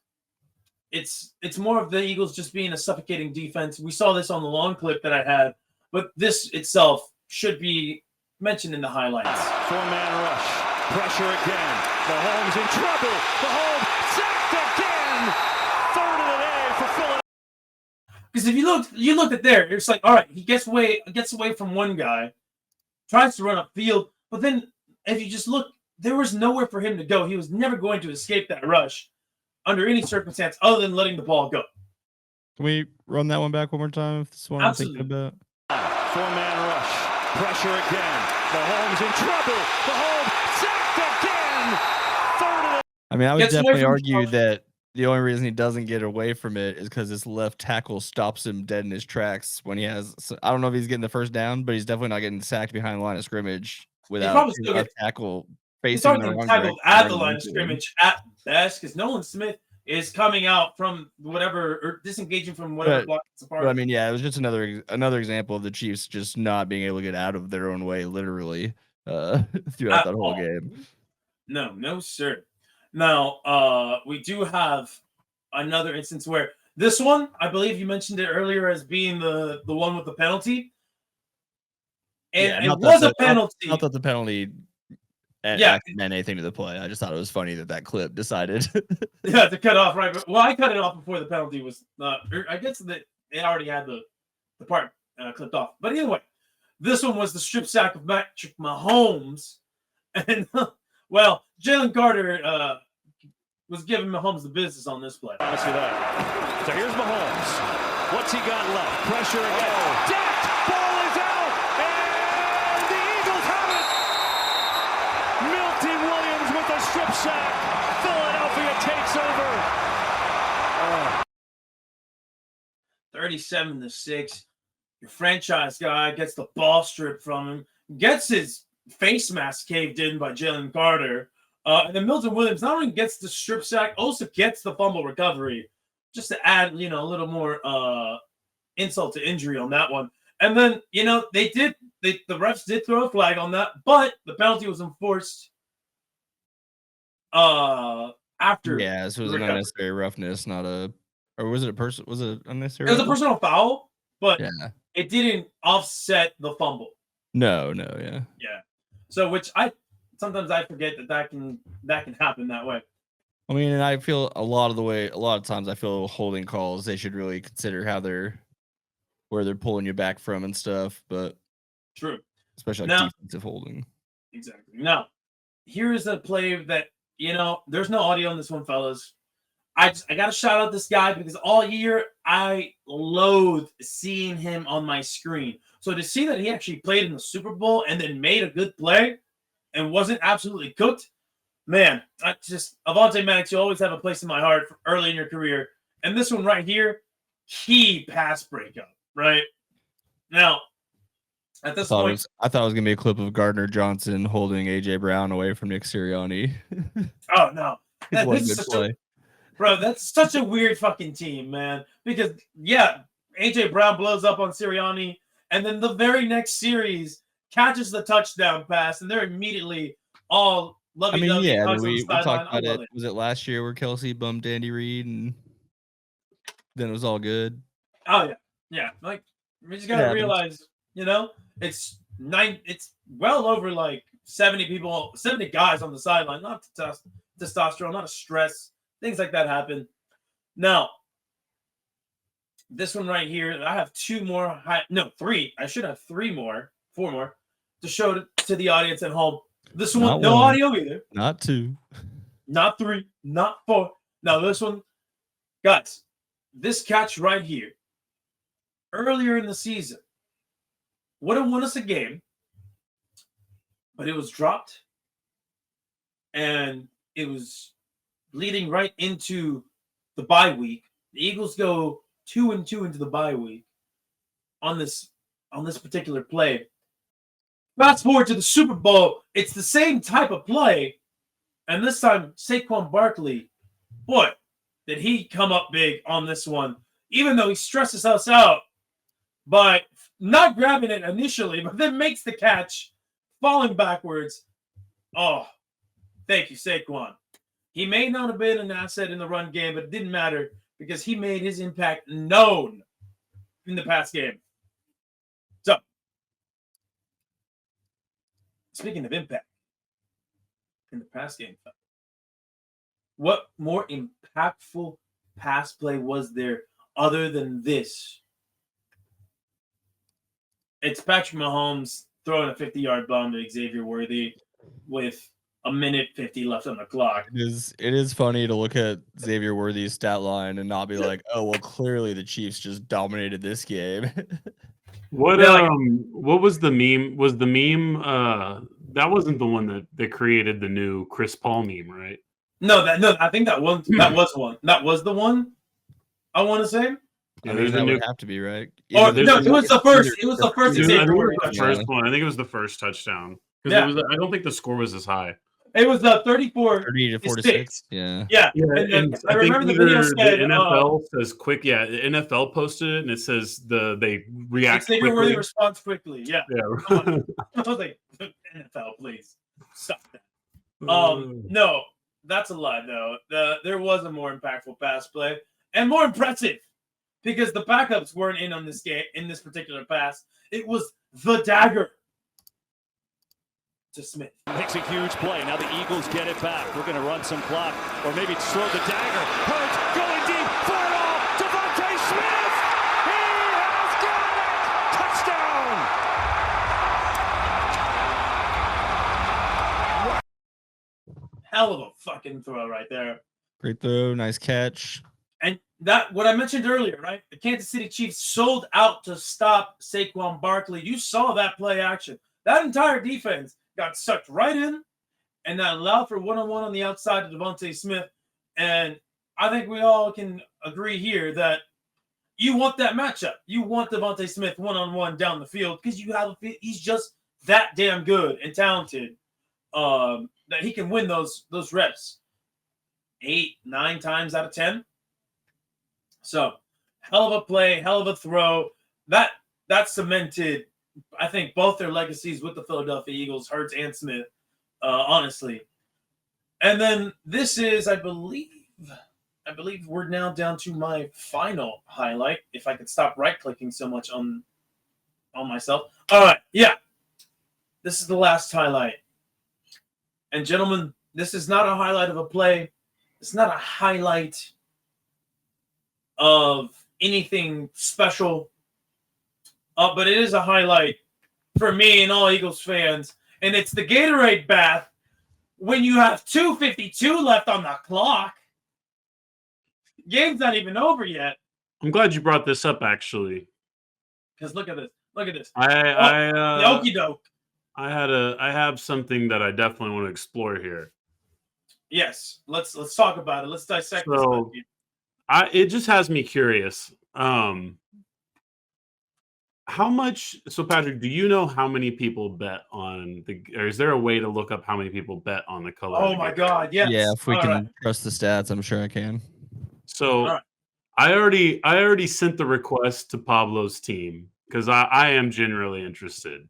It's more of the Eagles just being a suffocating defense. We saw this on the long clip that I had, but this itself should be mentioned in the highlights. 4-man rush, pressure again. Mahomes in trouble. Mahomes sacked again. Third of the day for Philadelphia. Because if you looked at there, it's like, all right, he gets away from one guy, tries to run upfield, but then if you just look, there was nowhere for him to go. He was never going to escape that rush under any circumstance other than letting the ball go. Can we run that one back one more time? If this is what I'm thinking about. 4-man rush, pressure again. Mahomes in trouble. Mahomes sacked mean, I would Gets away definitely from argue Josh. that the only reason he doesn't get away from it is because his left tackle stops him dead in his tracks when he has. I don't know if he's getting the first down, but he's definitely not getting sacked behind the line of scrimmage without probably his still left tackle He's facing probably the getting wrong tackled direction. at the running line of into him. scrimmage at best because Nolan Smith is coming out from whatever or disengaging from whatever block it's apart. But I mean, yeah, it was just another example of the Chiefs just not being able to get out of their own way, literally, throughout that whole game. No, sir. Now, we do have another instance where this one, I believe you mentioned it earlier as being the one with the penalty. And it was a penalty. Not that the penalty actually meant anything to the play. I just thought it was funny that clip decided. To cut off, right? Well, I cut it off before the penalty was I guess that it already had the part clipped off. But either way, this one was the strip sack of Patrick Mahomes. And, well, Jalen Carter was giving Mahomes the business on this play. I see that. So here's Mahomes. What's he got left? Pressure again. Decked. Ball is out. And the Eagles have it. Milty Williams with a strip sack. Philadelphia takes over. 37-6. Your franchise guy gets the ball stripped from him, gets his face mask caved in by Jalen Carter. And then Milton Williams not only gets the strip sack, also gets the fumble recovery, just to add, a little more insult to injury on that one. And then, the refs did throw a flag on that, but the penalty was enforced after. Yeah, this was an unnecessary roughness, not a, or was it a person? Was it unnecessary? It was a personal foul, but yeah, it didn't offset the fumble. No, yeah. Yeah. So, which sometimes I forget that can happen that way. I mean, and I feel a lot of times I feel holding calls, they should really consider where they're pulling you back from and stuff, but true. Especially like defensive holding. Exactly. Now, here is a play that, there's no audio on this one, fellas. I got to shout out this guy because all year I loathe seeing him on my screen. So to see that he actually played in the Super Bowl and then made a good play and wasn't absolutely cooked, man, Avonte Maddox, you always have a place in my heart early in your career. And this one right here, key pass breakup, right? Now, at this point, I thought it was going to be a clip of Gardner Johnson holding A.J. Brown away from Nick Sirianni. Oh, no. It was a good play. Bro, that's such a weird fucking team, man. Because, A.J. Brown blows up on Sirianni, and then the very next series catches the touchdown pass, and they're immediately all lovey-dovey. I mean, we talked about it. Was it last year where Kelce bummed Andy Reid, and then it was all good? Oh, yeah. Yeah, like, we just got to realize, it's well over, like, 70 guys on the sideline. Not testosterone, not a stress. Things like that happen. Now, this one right here, I have three. I should have four more to show to the audience at home. This one, no audio either. Not two. Not three. Not four. Now, this one, guys, this catch right here, earlier in the season, would have won us a game, but it was dropped, and it was leading right into the bye week. The Eagles go 2-2 into the bye week on this particular play. Fast forward to the Super Bowl, it's the same type of play, and this time Saquon Barkley, boy, did he come up big on this one, even though he stresses us out by not grabbing it initially, but then makes the catch, falling backwards. Oh, thank you, Saquon. He may not have been an asset in the run game, but it didn't matter because he made his impact known in the pass game. So, speaking of impact in the pass game, what more impactful pass play was there other than this? It's Patrick Mahomes throwing a 50-yard bomb to Xavier Worthy with a minute 50 left on the clock. It is funny to look at Xavier Worthy's stat line and not be like, oh, well, clearly the Chiefs just dominated this game. What was the meme? Was the meme that wasn't the one that created the new Chris Paul meme, right? No, I think that was one. That was the one. I want to say. I mean, that would have to be right. Or no, it was the first. It was the first. I think it was the touchdown. first one. I think it was the first touchdown because I don't think the score was as high. It was the 34 30 to 46. Yeah. And I remember the video said the NFL says quick. Yeah, the NFL posted it and it says they react quickly. Worthy response quickly. Yeah. Yeah. I was like, NFL, please stop that. No, that's a lie though. There was a more impactful pass play and more impressive because the backups weren't in on this game in this particular pass. It was the dagger to Smith. Makes a huge play. Now the Eagles get it back. We're going to run some clock, or maybe slow the dagger. Hurts going deep for it all. Devontae Smith. He has got it. Touchdown. Hell of a fucking throw right there. Great throw, nice catch. And that what I mentioned earlier, right? The Kansas City Chiefs sold out to stop Saquon Barkley. You saw that play action. That entire defense got sucked right in, and that allowed for one-on-one on the outside to Devontae Smith. And I think we all can agree here that you want that matchup. You want Devontae Smith one-on-one down the field because he's just that damn good and talented that he can win those reps 8, 9 times out of 10. So, hell of a play, hell of a throw. That cemented, I think, both their legacies with the Philadelphia Eagles, Hurts and Smith, honestly. And then this is, I believe we're now down to my final highlight. If I could stop right-clicking so much on myself. All right, yeah. This is the last highlight. And gentlemen, this is not a highlight of a play. It's not a highlight of anything special. But it is a highlight for me and all Eagles fans. And it's the Gatorade bath when you have 2:52 left on the clock. Game's not even over yet. I'm glad you brought this up, actually. Because look at this. Look at this. The okey doke. I have something that I definitely want to explore here. Yes. Let's talk about it. Let's dissect this. It just has me curious. How much? So, Patrick, do you know how many people bet on or is there a way to look up how many people bet on the color? Oh my God! Yes. Yeah, if we can trust the stats, I'm sure I can. So, I already sent the request to Pablo's team because I am generally interested.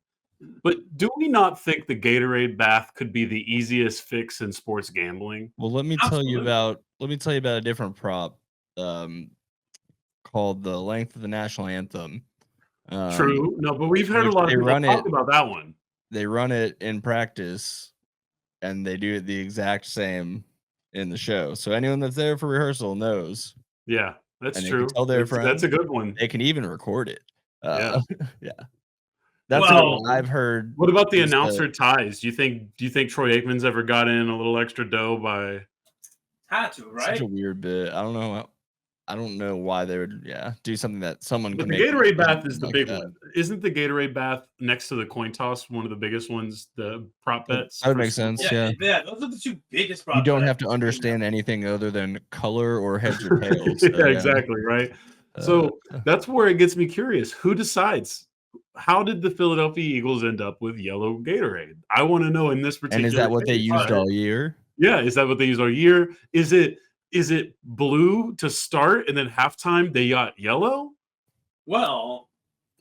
But do we not think the Gatorade bath could be the easiest fix in sports gambling? Well, let me tell you about a different prop called the length of the national anthem. True. No, but we've heard a lot of people talk about that one. They run it in practice, and they do it the exact same in the show. So anyone that's there for rehearsal knows. Yeah, that's true. Tell their friends. That's a good one. They can even record it. Yeah. That's Well, what I've heard. What about the announcer ties? Do you think Troy Aikman's ever got in a little extra dough by? Had to, right? Such a weird bit. I don't know why they would do something that someone But can the make Gatorade bath is the big one. Isn't the Gatorade bath next to the coin toss one of the biggest ones, the prop bets? That would make sense. Yeah. Those are the two biggest You problems. don't have to understand anything other than color or heads or tails. Yeah, exactly, right? So that's where it gets me curious. Who decides? How did the Philadelphia Eagles end up with yellow Gatorade? I want to know in this particular. And is that what they case. used all year? Yeah, is that what they used all year? Is it blue to start and then halftime they got yellow? Well,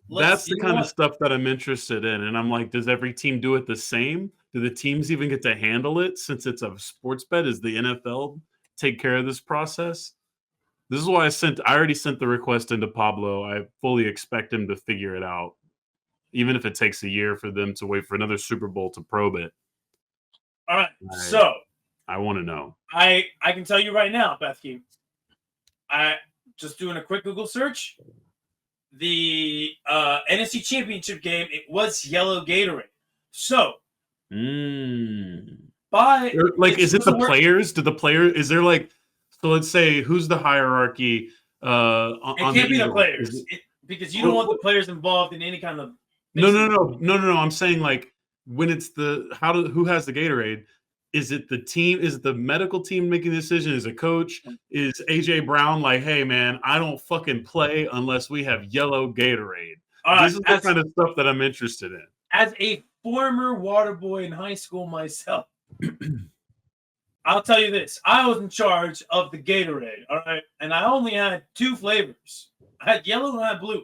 that's the kind of stuff that I'm interested in. And I'm like, does every team do it the same? Do the teams even get to handle it since it's a sports bet? Is the NFL take care of this process? This is why I already sent the request into Pablo. I fully expect him to figure it out, even if it takes a year for them to wait for another Super Bowl to probe it. All right. So I want to know. I can tell you right now, Bethke. I just doing a quick Google search. The NFC Championship game, it was yellow Gatorade. So is it the players? Is there like, so let's say who's the hierarchy? It can't be the players because you don't want the players involved in any kind of. No. I'm saying like when it's who has the Gatorade? Is it the team? Is it the medical team making the decision? Is a coach? Is AJ Brown like, hey man, I don't fucking play unless we have yellow Gatorade? This is the kind of stuff that I'm interested in. As a former water boy in high school myself, I'll tell you this. I was in charge of the Gatorade, all right? And I only had 2 flavors. I had yellow and I had blue.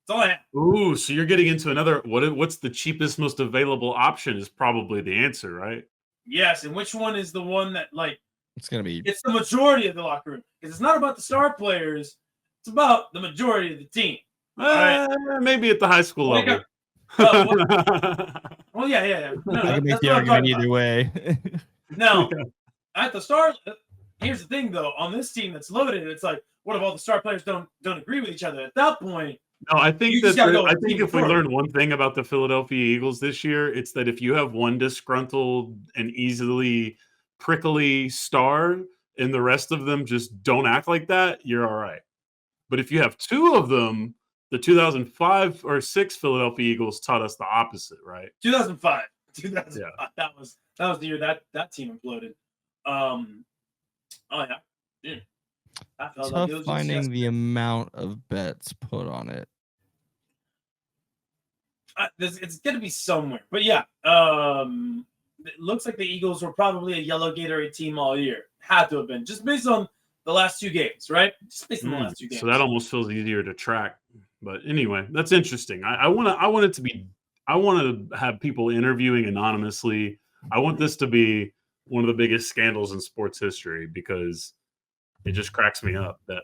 That's all I had. Ooh, so you're getting into another what's the cheapest, most available option is probably the answer, right? Yes, and which one is the one that, like, It's going to be. it's the majority of the locker room. Because it's not about the star players. It's about the majority of the team. Maybe at the high school level. Well, yeah. No, I can make that's the what I'm argument talking either about. way. Now, at the start, here's the thing, though. On this team that's loaded, it's like, what if all the star players don't agree with each other? At that point, no, I think you just gotta go with I the think team if we forward. learn one thing about the Philadelphia Eagles this year, it's that if you have one disgruntled and easily prickly star and the rest of them just don't act like that, you're all right. But if you have 2 of them, the 2005 or 6 Philadelphia Eagles taught us the opposite, right? 2005. Yeah. That was the year that team imploded. Oh yeah. I felt like it Tough was finding just the amount of bets put on it. it's gonna be somewhere, but yeah. It looks like the Eagles were probably a yellow Gatorade team all year. Had to have been, just based on the last 2 games, right? Just based on the last 2 games. So that almost feels easier to track. But anyway, that's interesting. I want it to be. I want to have people interviewing anonymously. I want this to be one of the biggest scandals in sports history because it just cracks me up that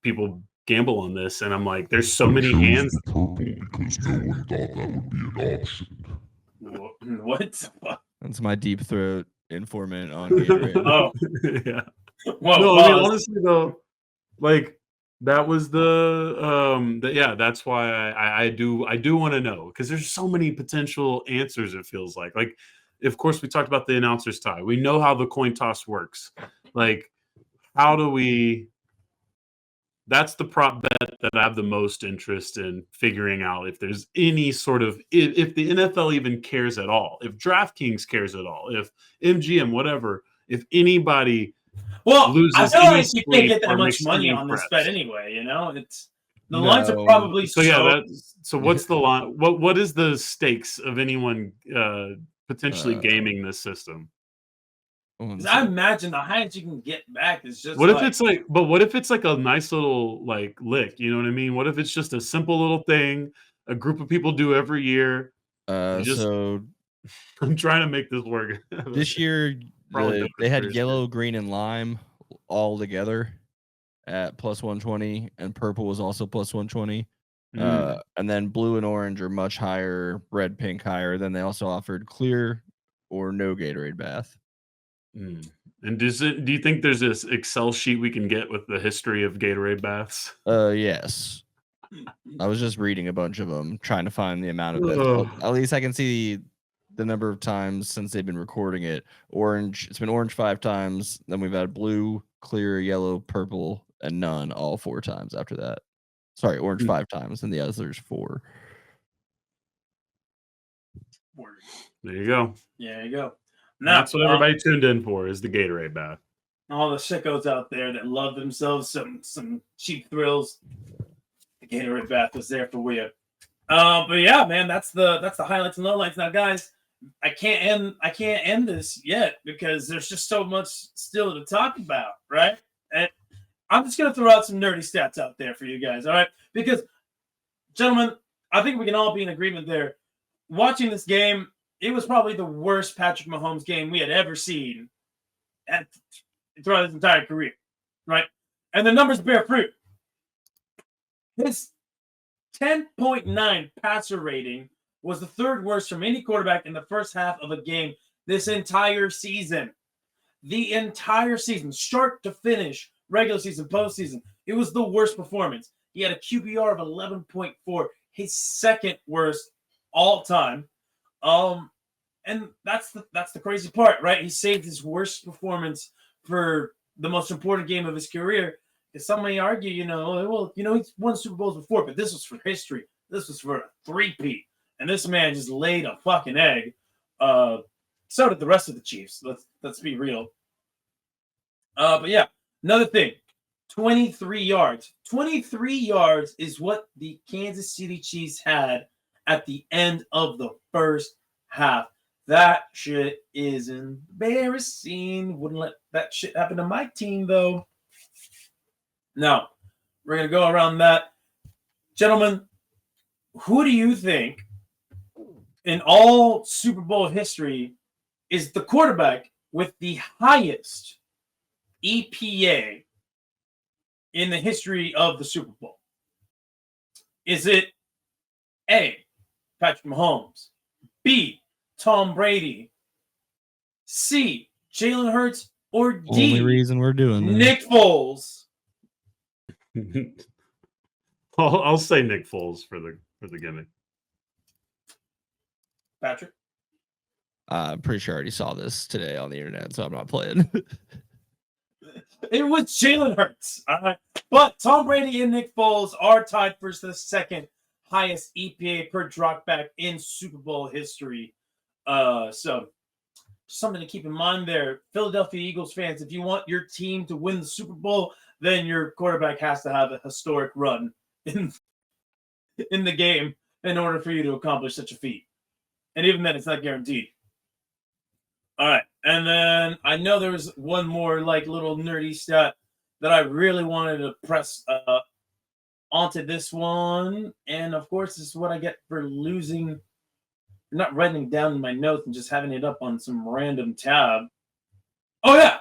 people gamble on this, and I'm like, there's so many hands. The purple because no one thought that would be an option. What? That's my deep throat informant on Gatorade. Oh, Yeah. well, No, I mean, honestly though, like that was that's why I do want to know because there's so many potential answers. It feels like of course we talked about the announcers tie. We know how the coin toss works. Like, how do we? That's the prop bet that I have the most interest in figuring out if there's any sort of if the NFL even cares at all, if DraftKings cares at all, if MGM, whatever, if anybody. Well, loses I feel like you can't get that or much makes money any on this preps. bet anyway. You know, it's the No. lines are probably So so what's the line? What is the stakes of anyone potentially gaming this system? I imagine the highest you can get back is just. What if it's like? But what if it's like a nice little like lick? You know what I mean? What if it's just a simple little thing a group of people do every year? So I'm trying to make this work. this year Probably they had first yellow, green, and lime all together at plus 120, and purple was also plus 120. And then blue and orange are much higher, red, pink higher. Then they also offered clear or no Gatorade bath. And do you think there's this Excel sheet we can get with the history of Gatorade baths? Yes. I was just reading a bunch of them, trying to find the amount of bets. At least I can see the number of times since they've been recording it. Orange, it's been orange 5 times. Then we've had blue, clear, yellow, purple, and none all 4 times after that. Sorry, orange 5 times, and the others 4. There you go. Yeah, there you go. Now, That's what everybody tuned in for is the Gatorade bath. All the sickos out there that love themselves some cheap thrills. The Gatorade bath was there for you. But yeah, man, that's the highlights and lowlights. Now, guys, I can't end this yet because there's just so much still to talk about, right? And I'm just gonna throw out some nerdy stats out there for you guys, all right? Because, gentlemen, I think we can all be in agreement there. Watching this game, it was probably the worst Patrick Mahomes game we had ever seen throughout his entire career, right? And the numbers bear fruit. His 10.9 passer rating was the 3rd worst from any quarterback in the first half of a game this entire season. The entire season, start to finish, regular season, postseason, it was the worst performance. He had a QBR of 11.4, his 2nd worst all time. And that's the crazy part, right? He saved his worst performance for the most important game of his career. Because some may argue, he's won Super Bowls before, but this was for history. This was for a 3-peat. And this man just laid a fucking egg. So did the rest of the Chiefs. Let's be real. But yeah, another thing. 23 yards. 23 yards is what the Kansas City Chiefs had at the end of the first half. That shit is embarrassing. Wouldn't let that shit happen to my team, though. Now, we're going to go around that. Gentlemen, who do you think in all Super Bowl history is the quarterback with the highest EPA in the history of the Super Bowl? Is it A, Patrick Mahomes, B, Tom Brady, C, Jalen Hurts, or D, Only reason we're doing this. Nick Foles? I'll say Nick Foles for the gimmick. Patrick? I'm pretty sure I already saw this today on the internet, so I'm not playing. It was Jalen Hurts. All right. But Tom Brady and Nick Foles are tied for the second highest EPA per dropback in Super Bowl history. So something to keep in mind there. Philadelphia Eagles fans, if you want your team to win the Super Bowl, then your quarterback has to have a historic run in the game in order for you to accomplish such a feat. And even then, it's not guaranteed. All right. And then I know there was one more like little nerdy stat that I really wanted to press onto this one. And of course, this is what I get for not writing down in my notes and just having it up on some random tab. Oh, yeah.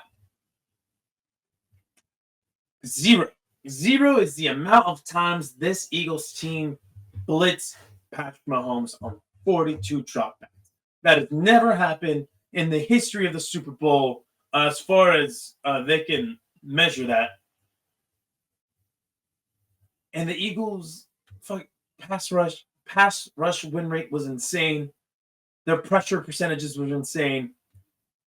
0. 0 is the amount of times this Eagles team blitzed Patrick Mahomes on 42 dropbacks. That has never happened in the history of the Super Bowl, as far as they can measure that. And the Eagles' pass rush win rate was insane. Their pressure percentages were insane,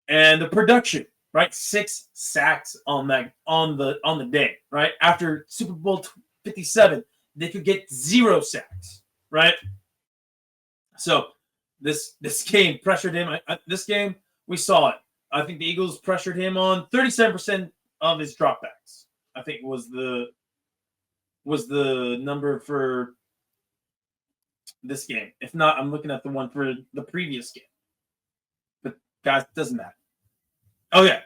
and the production, right? 6 sacks on the day, right? After Super Bowl 57, they could get 0 sacks, right? So this game pressured him. This game, we saw it. I think the Eagles pressured him on 37% of his dropbacks. I think was the number for this game. If not, I'm looking at the one for the previous game. But guys, it doesn't matter. Oh yeah,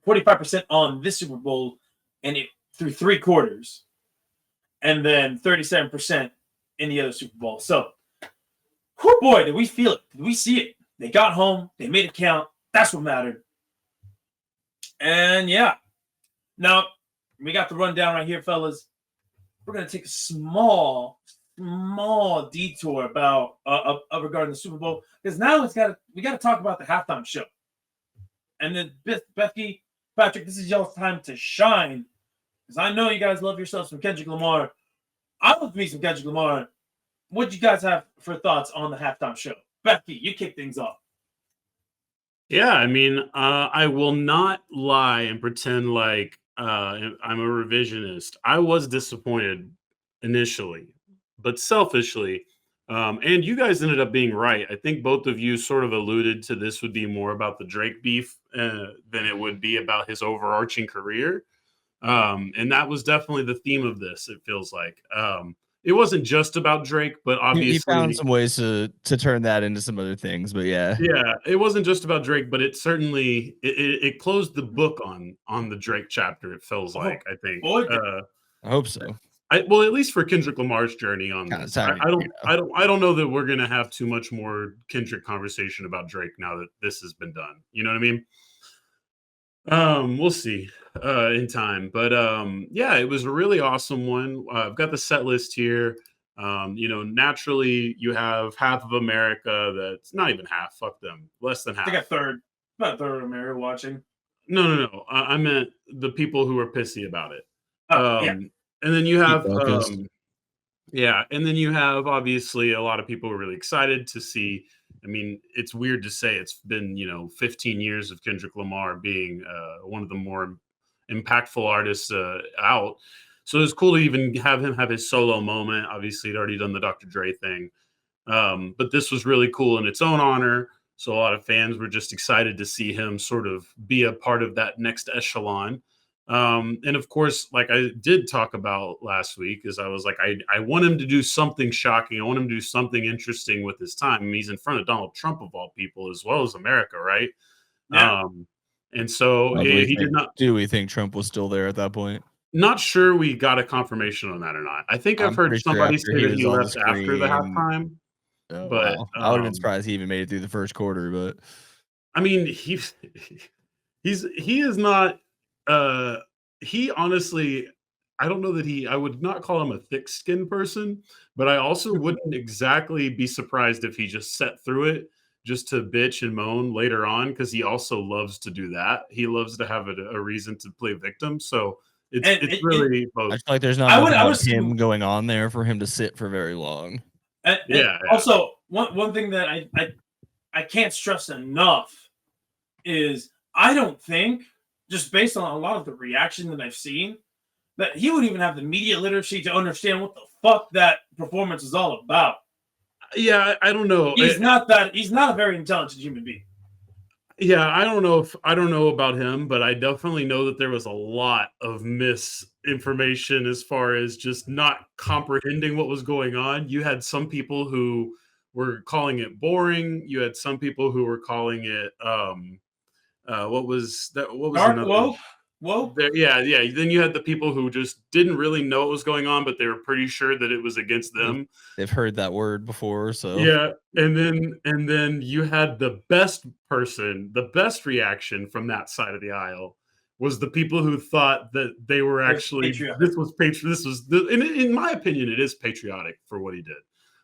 45% on this Super Bowl, and it through 3 quarters, and then 37% in the other Super Bowl. So, whoo boy, did we feel it? Did we see it? They got home. They made it count. That's what mattered. And yeah, now we got the rundown right here, fellas. We're gonna take a small detour about regarding the Super Bowl, because now we got to talk about the halftime show. And then Becky, Patrick, this is y'all's time to shine, because I know you guys love yourselves some Kendrick Lamar. I love me some Kendrick Lamar. What do you guys have for thoughts on the halftime show? Becky, you kick things off. Yeah, I mean, I will not lie and pretend like I'm a revisionist. I was disappointed initially, but selfishly, and you guys ended up being right. I think both of you sort of alluded to this would be more about the Drake beef than it would be about his overarching career. And that was definitely the theme of this, it feels like. It wasn't just about Drake, but obviously you found some ways to turn that into some other things, but yeah, it wasn't just about Drake, but it certainly it closed the book on the Drake chapter. It feels like, I think. I hope so. Well, at least for Kendrick Lamar's journey on Kinda this, timing, I don't know that we're gonna have too much more Kendrick conversation about Drake now that this has been done. You know what I mean? We'll see in time, but yeah, it was a really awesome one. I've got the set list here. Naturally, you have half of America that's not even half. Fuck them, less than half. I think about a third of America watching. No. I meant the people who are pissy about it. Yeah. And then you have, and then you have obviously a lot of people who are really excited to see. I mean, it's weird to say it's been 15 years of Kendrick Lamar being one of the more impactful artists out. So it's cool to even have him have his solo moment. Obviously, he'd already done the Dr. Dre thing. But this was really cool in its own honor. So a lot of fans were just excited to see him sort of be a part of that next echelon. And of course, like I did talk about last week, is I was like, I want him to do something shocking. I want him to do something interesting with his time. I mean, he's in front of Donald Trump of all people, as well as America, right? Yeah. And so he did not. Do we think Trump was still there at that point? Not sure we got a confirmation on that or not. I think I've heard pretty sure somebody after say he that he was on the left after the screen. halftime. Oh, But wow. I would have been surprised he even made it through the first quarter. But I mean, he is not. He honestly, I don't know that I would not call him a thick-skinned person, but I also wouldn't exactly be surprised if he just sat through it just to bitch and moan later on, because he also loves to do that. He loves to have a reason to play victim. So it's really both. I feel like there's not enough him going on there for him to sit for very long. Yeah. Also, one thing that I can't stress enough is I don't think, just based on a lot of the reaction that I've seen, that he would even have the media literacy to understand what the fuck that performance is all about. Yeah, I don't know. He's not a very intelligent human being. Yeah, I don't know about him, but I definitely know that there was a lot of misinformation as far as just not comprehending what was going on. You had some people who were calling it boring. You had some people who were calling it what was Dark, another woke. Yeah. Then you had the people who just didn't really know what was going on, but they were pretty sure that it was against them. They've heard that word before, so yeah. And then you had the best reaction from that side of the aisle was the people who thought that they were actually in my opinion, it is patriotic for what he did,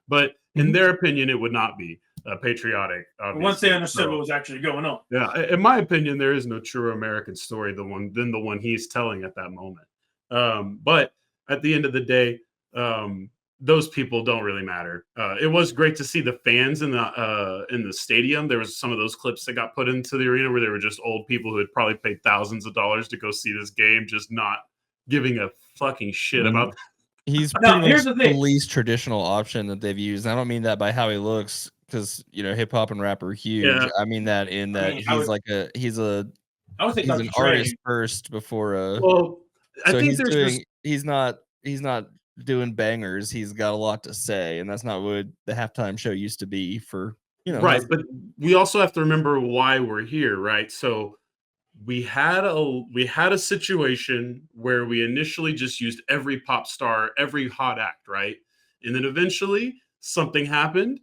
but in their opinion, it would not be patriotic. Once they understood what was actually going on. Yeah, in my opinion, there is no truer American story than the one he's telling at that moment. But at the end of the day, those people don't really matter. It was great to see the fans in the stadium. There was some of those clips that got put into the arena where they were just old people who had probably paid thousands of dollars to go see this game, just not giving a fucking shit about. He's pretty much the least traditional option that they've used. I don't mean that by how he looks, because hip hop and rap are huge. Yeah. I mean that he's an artist first before a. Well, I so think he's not doing bangers. He's got a lot to say, and that's not what the halftime show used to be for. Right, but we also have to remember why we're here, right? So we had a situation where we initially just used every pop star, every hot act, right? And then eventually something happened.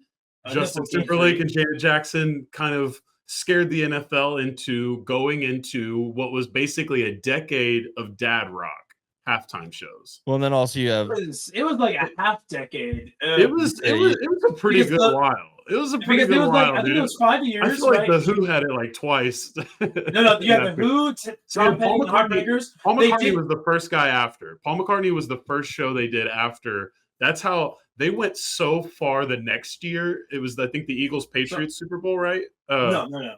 Justin Timberlake and Janet Jackson kind of scared the NFL into going into what was basically a decade of dad rock halftime shows. Well, and then also you have it was like a half decade. It was a pretty good while. It was a pretty good while. I think it was 5 years. I feel like the Who had it like twice. No, you had the Who, Tom Petty, Heartbreakers. Paul McCartney was the first guy after. Paul McCartney was the first show they did after. That's how they went so far the next year. It was, I think, the Eagles Patriots Super Bowl, right? No.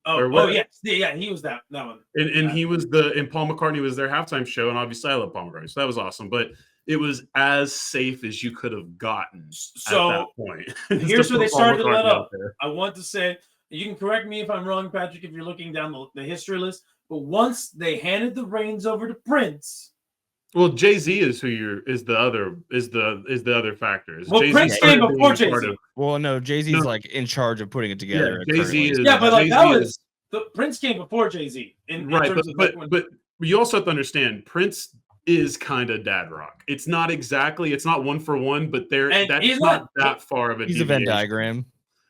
Oh, yes. Yeah, he was that one. And he was and Paul McCartney was their halftime show, and obviously I love Paul McCartney, so that was awesome. But it was as safe as you could have gotten at that point. Here's where they started to let up. I want to say, you can correct me if I'm wrong, Patrick, if you're looking down the history list, but once they handed the reins over to Prince. Well, Jay-Z is the other factor. Well, Jay-Z Prince came before Jay-Z. Well, no, Jay-Z's like in charge of putting it together. Yeah, Jay-Z is. Yeah, but like that was the Prince came before Jay-Z. Right, but you also have to understand Prince is kind of dad rock. It's not one for one, but that's not that far of a. He's a Venn diagram.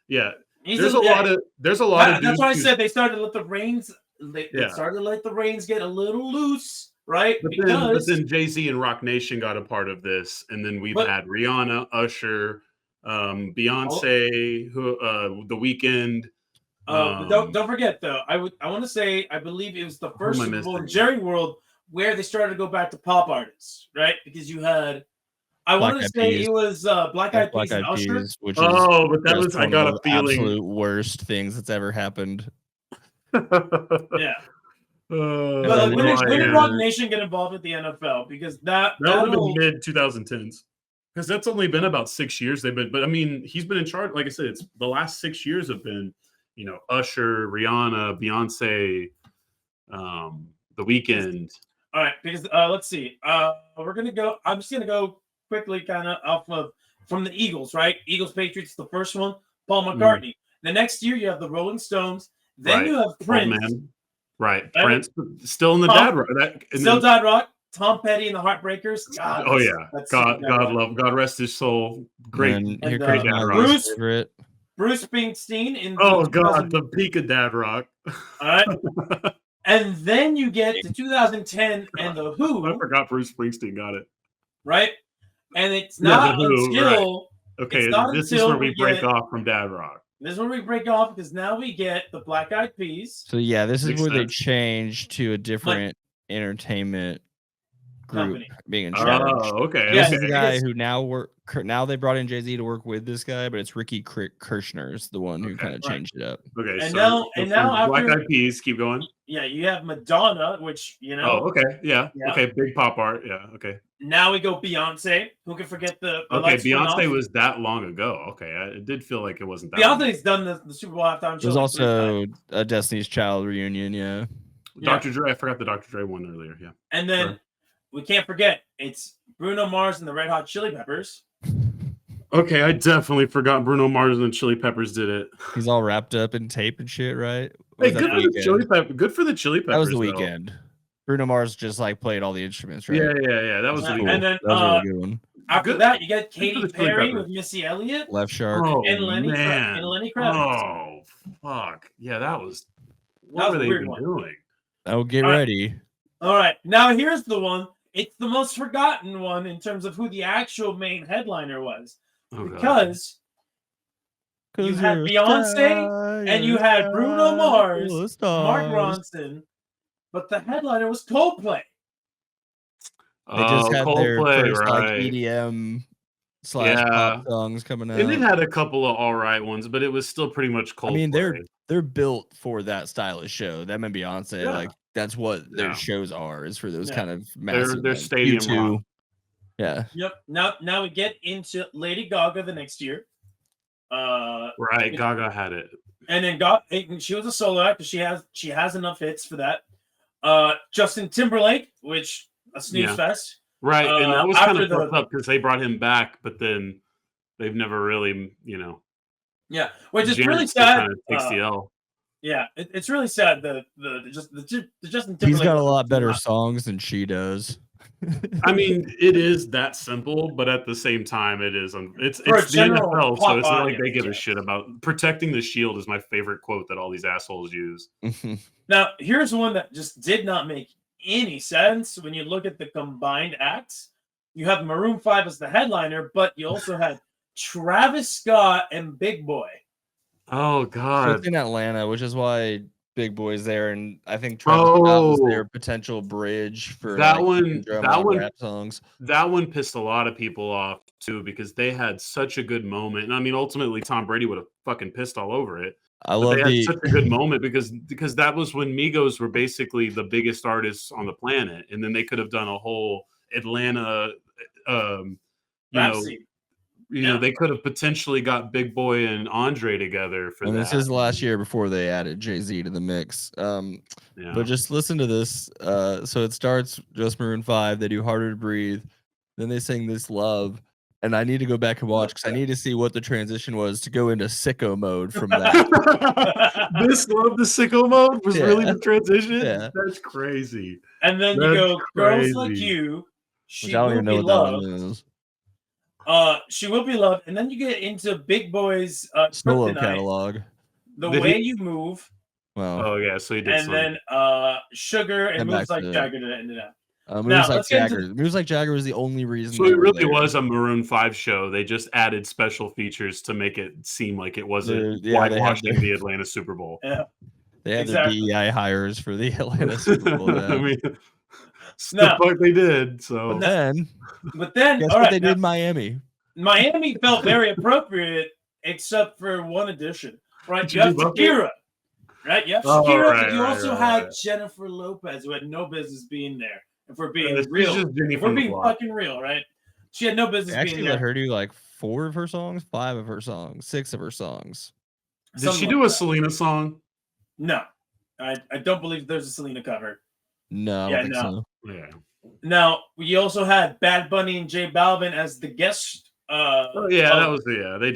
Yeah, there's a lot of. That's why I said they started to let the reins. They started to let the reins get a little loose. Right, but then Jay-Z and Rock Nation got a part of this, and then we've had Rihanna, Usher, Beyonce, The Weeknd. Don't forget though. I want to say I believe it was the first Super Bowl in Jerry World where they started to go back to pop artists, right? Because you had, I want to say it was Black Eyed Peas and Usher. Which but that was I got a feeling absolute worst things that's ever happened. Yeah. But when did Rock Nation get involved with the NFL? Because that would have been mid 2010s. Because that's only been about 6 years but I mean, he's been in charge. Like I said, it's the last 6 years have been, Usher, Rihanna, Beyonce, The Weeknd. All right, because let's see. We're gonna go. I'm just gonna go quickly, kind of off of from the Eagles, right? Eagles Patriots, the first one. Paul McCartney. The next year, you have the Rolling Stones. Then you have Prince. Right, Prince, still in the dad rock. Dad rock. Tom Petty and the Heartbreakers. God, God rest his soul. Great dad rock. Bruce Springsteen in. The peak of dad rock. All right. And then you get to 2010 and the Who. I forgot Bruce Springsteen got it. Right? And it's not until... Right. Okay, this is where we break off from dad rock. This is where we break off because now we get the Black Eyed Peas. So, yeah, this is where they change to a different entertainment group company being in charge. Oh, okay. Yeah, This is the guy who now they brought in Jay-Z to work with this guy, but it's Ricky Kirshner's the one who kind of changed it up. Okay, and now after Black Eyed Peas, keep going. Yeah, you have Madonna, which Oh, okay, yeah. Okay, big pop art, yeah. Okay. Now we go Beyonce. Who can forget the okay? Beyonce was that long ago. Okay, it did feel like it wasn't that. Beyonce's done the Super Bowl halftime show. There's also a Destiny's Child reunion. Yeah. Dr. Dre. I forgot the Dr. Dre one earlier. Yeah. And then we can't forget it's Bruno Mars and the Red Hot Chili Peppers. Okay, I definitely forgot Bruno Mars and the Chili Peppers did it. He's all wrapped up in tape and shit, right? Hey, good for the Chili Peppers. That was the weekend. Bruno Mars just played all the instruments, right? Yeah. That was cool. And then that was a really good one. After that, you get Katy Perry with Missy Elliott, Left Shark, and Lenny Kravitz. Oh fuck! Yeah, that was. What were they even doing? Oh, get ready. All right, now here's the one. It's the most forgotten one in terms of who the actual main headliner was, because you had Beyonce and you had Bruno Mars, Mark Ronson, but the headliner was Coldplay. They just had their first EDM / pop songs coming out. And it had a couple of all right ones, but it was still pretty much Coldplay. I mean, they're built for that stylish show. Them and Beyonce, that's what their shows are, is for those kind of massive. Their stadium rock. Yeah. Yep. Now we get into Lady Gaga the next year. Right, Gaga had it. And then she was a solo act because she has enough hits for that. Justin Timberlake, which a snooze fest. Right, and that was kind of fucked up because they brought him back, but then they've never really, Yeah, which is really sad. Kind of takes the L. Yeah, it's really sad that the Justin Timberlake. He's got a lot better songs than she does. I mean, it is that simple, but at the same time, it's the NFL, so it's not like they give a shit about protecting the shield. Is my favorite quote that all these assholes use. Now, here's one that just did not make any sense when you look at the combined acts. You have Maroon 5 as the headliner, but you also had Travis Scott and Big Boy. Oh God! So it's in Atlanta, which is why Big Boy's there, and I think Travis Scott was their potential bridge for that one. Rap songs. That one pissed a lot of people off too because they had such a good moment, and I mean, ultimately, Tom Brady would have fucking pissed all over it. They had such a good moment because that was when Migos were basically the biggest artists on the planet, and then they could have done a whole Atlanta, they could have potentially got Big Boy and Andre together for that. This is last year before they added Jay-Z to the mix. But just listen to this. So it starts just Maroon 5. They do Harder to Breathe. Then they sing This Love. And I need to go back and watch because I need to see what the transition was to go into sicko mode from that. This Love, the sicko mode was really the transition? Yeah. That's crazy. And then you go, Girls Like You, She Will Be Loved. She Will Be Loved. And then you get into Big Boy's solo catalog. The Way You Move. Wow. Oh, yeah. So he did then Sugar and Moves Like Jagger to end it up. Moves Like Jagger was the only reason. So it really was a Maroon 5 show. They just added special features to make it seem like it wasn't whitewashing the Atlanta Super Bowl. Yeah. They had the DEI hires for the Atlanta Super Bowl. I mean, the fuck they did. So, but then, guess what they did in Miami. Miami felt very appropriate, except for one addition. Right, you have Shakira. Right, you have Shakira, but you also had Jennifer Lopez, who had no business being there. If we're being real, if we're being fucking real, right? She had no business They being actually there. let her do like 4 of her songs, 5 of her songs, 6 of her songs. Did she do a Selena song? No, I don't believe there's a Selena cover. No, I don't think so. Yeah. Now we also had Bad Bunny and J Balvin as the guest. They did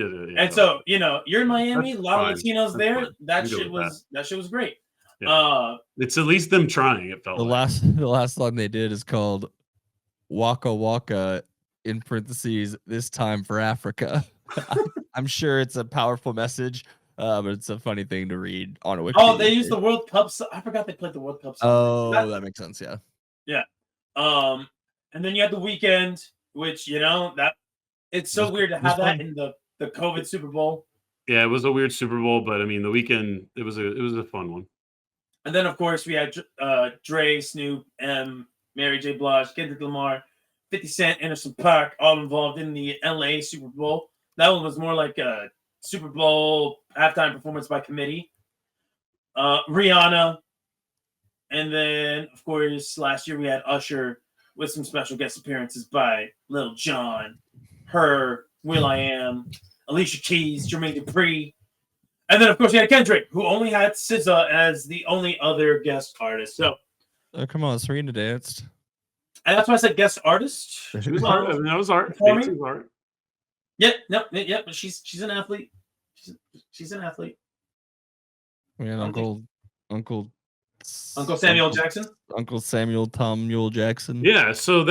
it. Yeah, and so you're in Miami, That's a lot fine. of Latinos That's there. fine. That I'm good shit with was great. Yeah. It's at least them trying. It felt The like. last song they did is called Waka Waka, in parentheses, this time for Africa. I'm sure it's a powerful message, but it's a funny thing to read on a Wikipedia. Oh, they used the World Cup. I forgot they played the World Cup song. Oh, that makes sense. Yeah. Yeah. And then you had the Weeknd, which that it's so weird to have that in the COVID Super Bowl. Yeah, it was a weird Super Bowl, but I mean, the Weeknd, it was a fun one. And then of course we had Dre, Snoop, Mary J. Blige, Kendrick Lamar, 50 Cent, Anderson .Paak, all involved in the LA Super Bowl. That one was more like a Super Bowl halftime performance by committee. Rihanna, and then of course last year we had Usher with some special guest appearances by Lil Jon, Her, Will.i.am, Alicia Keys, Jermaine Dupri, and then of course we had Kendrick, who only had SZA as the only other guest artist. So, come on, Serena danced. And that's why I said guest artist. She was art. I mean, that was art. Art. Yeah, but she's an athlete. She's an athlete. Man, Uncle Samuel Jackson. Uncle Samuel Tom Mule Jackson. Yeah, so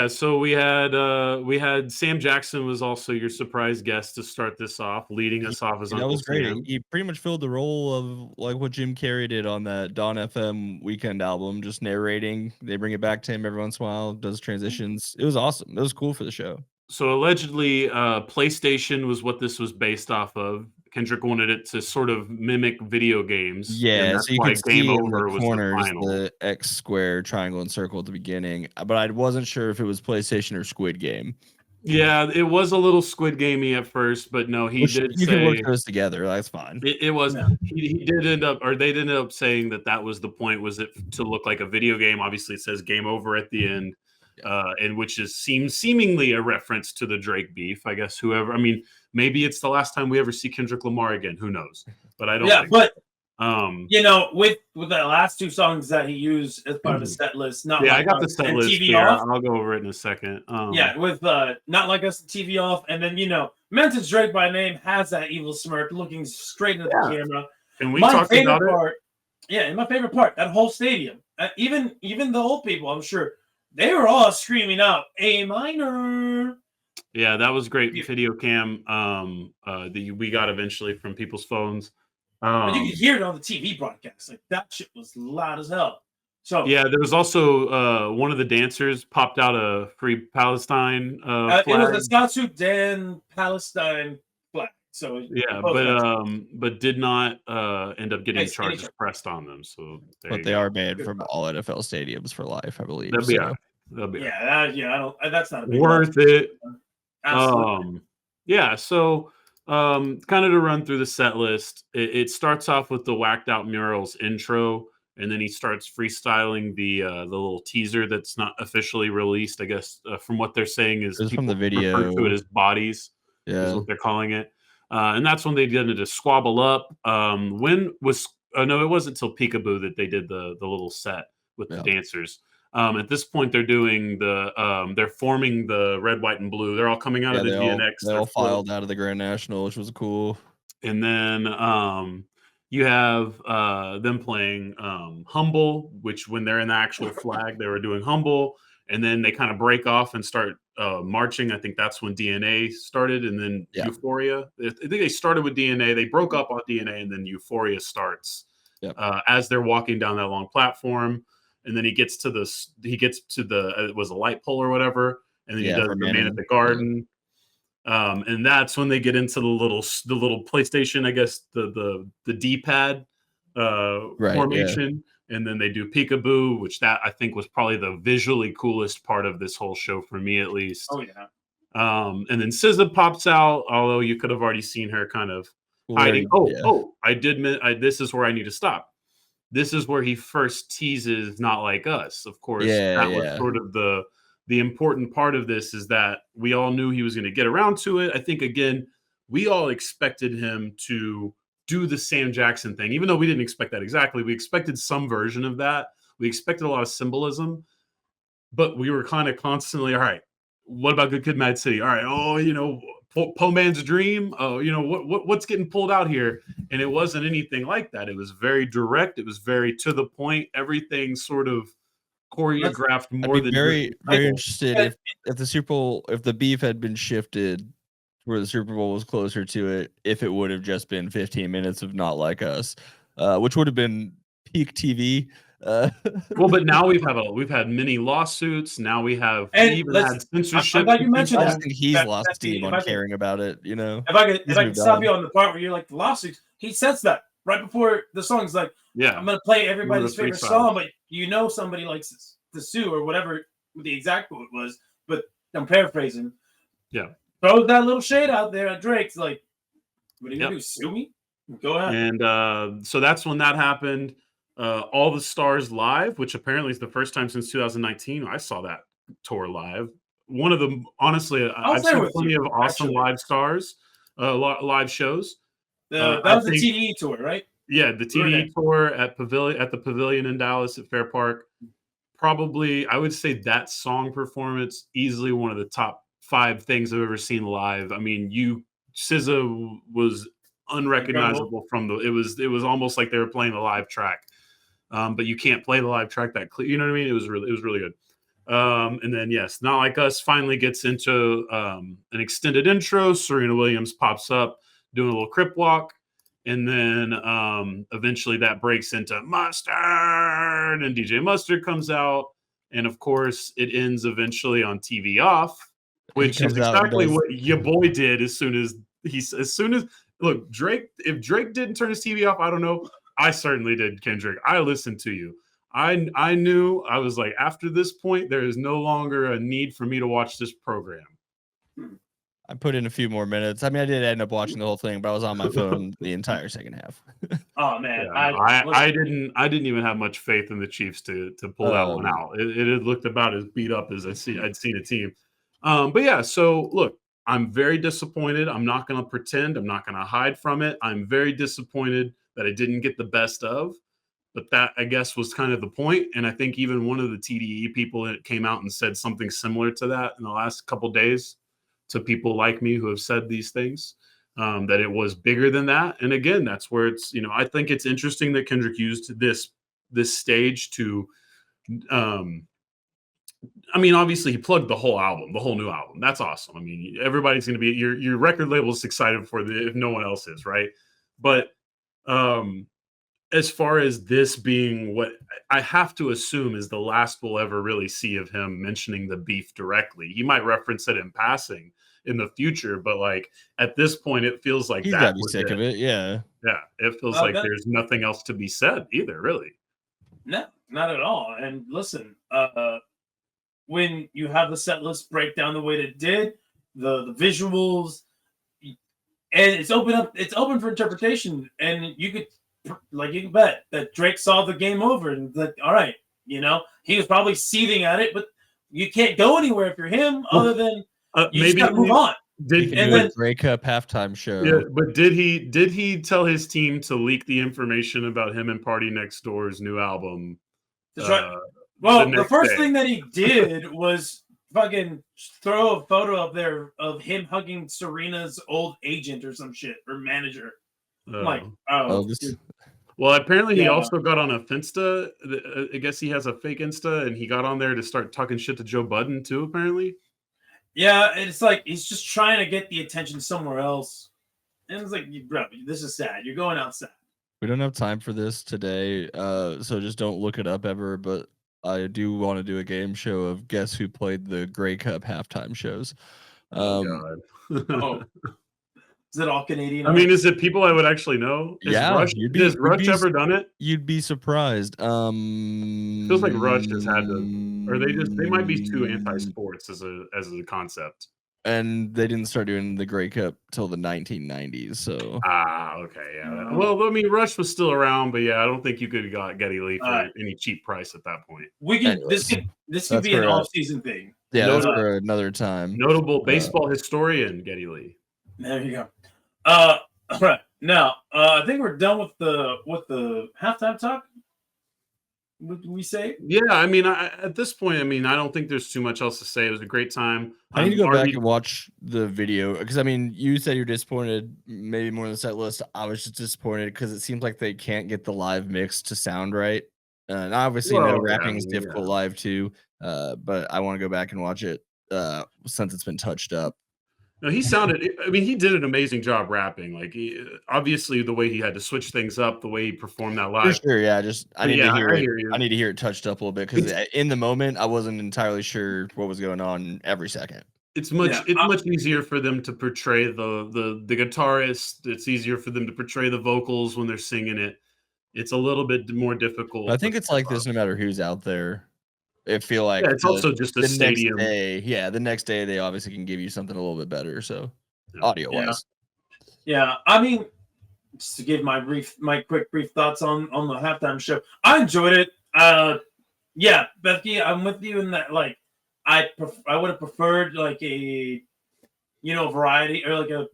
so we had Sam Jackson was also your surprise guest to start this off, leading us off as Uncle Sam. That was great. He pretty much filled the role of like what Jim Carrey did on that Dawn FM Weekend album, just narrating. They bring it back to him every once in a while, does transitions. It was awesome. It was cool for the show. So allegedly, PlayStation was what this was based off of. Kendrick wanted it to sort of mimic video games. Yeah, so you could see Game in Over the was corners the final. the X, square, triangle, and circle at the beginning, but I wasn't sure if it was PlayStation or Squid Game. Yeah, it was a little Squid Gamey at first, but no, he did you say can work those together. That's fine. It was. Yeah. He did end up, or they ended up saying that was the point. Was it to look like a video game? Obviously, it says Game Over at the end. And which seems seemingly a reference to the Drake beef, I guess. Whoever, I mean, maybe it's the last time we ever see Kendrick Lamar again. Who knows? But I don't. Yeah, think but with the last 2 songs that he used as part of the set list, not I got the set list TV here. off. I'll go over it in a second. With Not Like Us, TV off, and then mentions Drake by name has that evil smirk, looking straight into the camera. And we talked about it. Yeah, and my favorite part, that whole stadium, even the old people, I'm sure. They were all screaming out A minor. Yeah, that was great video cam that we got eventually from people's phones. But you could hear it on the TV broadcast. Like that shit was loud as hell. So yeah, there was also one of the dancers popped out a Free Palestine flag. It was a South Sudan Palestine flag. So yeah, but did not end up getting charges pressed on them. So they are banned from all NFL stadiums for life, I believe. That'll be I don't. That's not a big worth it. Absolutely. So kind of to run through the set list, it starts off with the Whacked Out Murals intro, and then he starts freestyling the little teaser that's not officially released. I guess from what they're saying is from the video, refer to it as bodies. Yeah, is what they're calling it. And that's when they did to squabble up. When was no, it wasn't until Peekaboo that they did the little set with the dancers. At this point, they're doing they're forming the red, white, and blue. They're all coming out of the GNX. They all filed out of the Grand National, which was cool. And then you have them playing Humble, which when they're in the actual flag, they were doing Humble. And then they kind of break off and start marching. I think that's when DNA started, and then Euphoria. I think they started with DNA. They broke up on DNA, and then Euphoria starts as they're walking down that long platform. And then he gets to the it was a light pole or whatever, and then he does the Man at the Garden. And that's when they get into the little PlayStation, I guess the D-pad formation. And then they do Peekaboo, which that I think was probably the visually coolest part of this whole show for me, at least. Oh yeah. And then SZA pops out, although you could have already seen her kind of hiding. This is where I need to stop. This is where he first teases Not Like Us. Of course, that was sort of the the important part of this is that we all knew he was going to get around to it. I think, again, we all expected him to do the Sam Jackson thing, even though we didn't expect that exactly. We expected some version of that. We expected a lot of symbolism, but we were kind of constantly, all right, what about Good Kid, Mad City? All right, Po Man's Dream. Oh, what's getting pulled out here? And it wasn't anything like that. It was very direct. It was very to the point. Everything sort of choreographed more than very interested if the Super Bowl, if the beef had been shifted where the Super Bowl was closer to it, if it would have just been 15 minutes of Not Like Us, which would have been peak TV. Well, but now we've had many lawsuits. Now we have even had censorship. I'm glad you mentioned I that. just think he's lost steam on caring about it. If I could stop you on the part where you're like the lawsuits, he says that right before the song's like, yeah, I'm gonna play everybody's favorite song, but somebody likes to sue or whatever the exact quote was. But I'm paraphrasing. Yeah, throws that little shade out there at Drake's like, what are you gonna do? Sue me? Go ahead. And so that's when that happened. All the Stars Live, which apparently is the first time since 2019 I saw that tour live. One of the honestly, I've seen plenty of awesome live stars, live shows. That was the TDE tour, right? Yeah, the TDE tour at the Pavilion in Dallas at Fair Park. Probably, I would say that song performance easily one of the top 5 things I've ever seen live. I mean, SZA was unrecognizable from it was almost like they were playing the live track. But you can't play the live track that clear. You know what I mean? It was really good. And then yes, Not Like Us finally gets into an extended intro. Serena Williams pops up doing a little crip walk, and then eventually that breaks into Mustard, and DJ Mustard comes out, and of course it ends eventually on TV Off, which is exactly what your boy did as soon as look, Drake. If Drake didn't turn his TV off, I don't know. I certainly did, Kendrick. I listened to you. I knew. I was like, after this point, there is no longer a need for me to watch this program. I put in a few more minutes. I mean, I did end up watching the whole thing, but I was on my phone the entire second half. Oh man, yeah, I didn't even have much faith in the Chiefs to pull that one out. It had looked about as beat up as I'd seen a team. But yeah, so look, I'm very disappointed. I'm not going to pretend. I'm not going to hide from it. I'm very disappointed that I didn't get the best of, but that I guess was kind of the point. And I think even one of the TDE people that came out and said something similar to that in the last couple of days to people like me who have said these things, that it was bigger than that. And again, that's where it's, I think it's interesting that Kendrick used this stage to, I mean, obviously he plugged the whole album, the whole new album. That's awesome. I mean, everybody's going to be, your record label is excited for it if no one else is, right? But as far as this being what I have to assume is the last we'll ever really see of him mentioning the beef directly. He might reference it in passing in the future, but like at this point, it feels like he's got to be sick of it. Yeah. Yeah. It feels like there's nothing else to be said either, really. No, not at all. And listen, when you have the set list break down the way that it did, the visuals, and it's open for interpretation, and you can bet that Drake saw the game over and like, all right, he was probably seething at it, but you can't go anywhere if you're him other than you maybe just gotta move on. Drake Cup halftime show. Yeah, but did he tell his team to leak the information about him and Party Next Door's new album? That's right. Well, the first thing that he did was fucking throw a photo up there of him hugging Serena's old agent or some shit or manager. Well, apparently he also got on a Finsta. I guess he has a fake Insta, and he got on there to start talking shit to Joe Budden too. Apparently, yeah, it's like he's just trying to get the attention somewhere else, and it's like, bro, this is sad. You're going outside. We don't have time for this today, so just don't look it up ever. But I do want to do a game show of guess who played the Grey Cup halftime shows. God. Is it all Canadian? I mean, is it people I would actually know? Has Rush ever done it? You'd be surprised. Feels like Rush has had to, or they might be too anti-sports as a concept. And they didn't start doing the Grey Cup till the 1990s. So okay, yeah. Well, I mean, Rush was still around, but yeah, I don't think you could have got Geddy Lee for any cheap price at that point. This could be an off-season thing. Yeah, that's Notable- for another time. Notable baseball historian, Geddy Lee. There you go. All right. Now, I think we're done with the halftime talk. Would we say? Yeah, I mean, at this point, I mean, I don't think there's too much else to say. It was a great time. I need to go back and watch the video because I mean, you said you're disappointed, maybe more than the set list. I was just disappointed because it seems like they can't get the live mix to sound right. And obviously, rapping is difficult live too. But I want to go back and watch it since it's been touched up. No, he sounded. I mean, he did an amazing job rapping. Like, obviously, the way he had to switch things up, the way he performed that live. For sure, yeah. I need to hear it. Hear you. I need to hear it touched up a little bit because in the moment, I wasn't entirely sure what was going on every second. It's much easier for them to portray the guitarist. It's easier for them to portray the vocals when they're singing it. It's a little bit more difficult. I think it's like this no matter who's out there. I feel like it's also just a stadium. The next day they obviously can give you something a little bit better. So audio wise, yeah. I mean, just to give my quick brief thoughts on the halftime show, I enjoyed it. Yeah, Becky, I'm with you in that. Like, I would have preferred like a variety or like a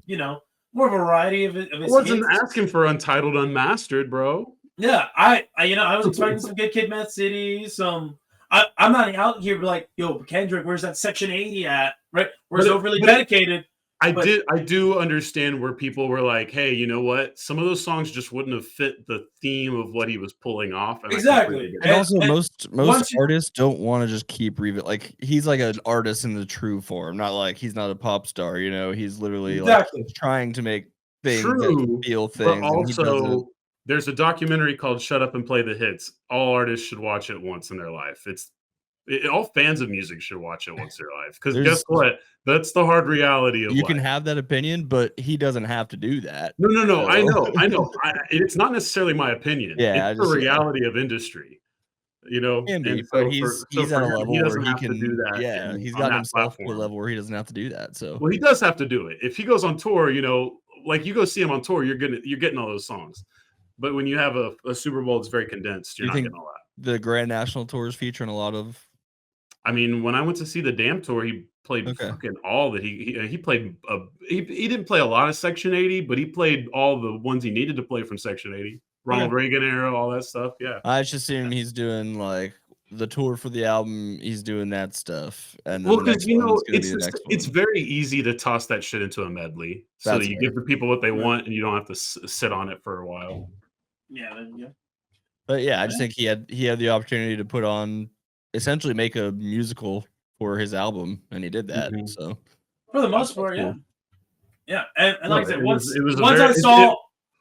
more variety of it. I wasn't asking for Untitled Unmastered, bro. Yeah, I was expecting some Good Kid, Mad City, some. I'm not out here like, yo, Kendrick, where's that Section 80 at? Right? Where's Overly Dedicated? I do understand where people were like, hey, you know what? Some of those songs just wouldn't have fit the theme of what he was pulling off. And exactly. And also most artists don't want to just keep like he's like an artist in the true form, not like he's not a pop star, He's literally like trying to make things that feel things. But also there's a documentary called Shut Up and Play the Hits. All artists should watch it once in their life. All fans of music should watch it once in their life. Because guess what? That's the hard reality of life. You can have that opinion, but he doesn't have to do that. No. So. I know. It's not necessarily my opinion. Yeah, it's the reality of industry. But he's at a level where he can do that. Yeah, he's got himself to a level where he doesn't have to do that. So he does have to do it. If he goes on tour, like you go see him on tour, you're getting all those songs. But when you have a Super Bowl, it's very condensed. You're not getting all that. The Grand National Tour is featuring a lot of. I mean, when I went to see the Damn Tour, he played fucking all that he played. He didn't play a lot of Section 80, but he played all the ones he needed to play from Section 80. Ronald Reagan era, all that stuff. Yeah. I just assume he's doing like the tour for the album. He's doing that stuff, and because it's very easy to toss that shit into a medley, so that you give the people what they want, and you don't have to sit on it for a while. Yeah. But yeah, I just think he had the opportunity to put on, essentially make a musical for his album, and he did that. Mm-hmm. So for the most part, yeah. And like I said, once I saw.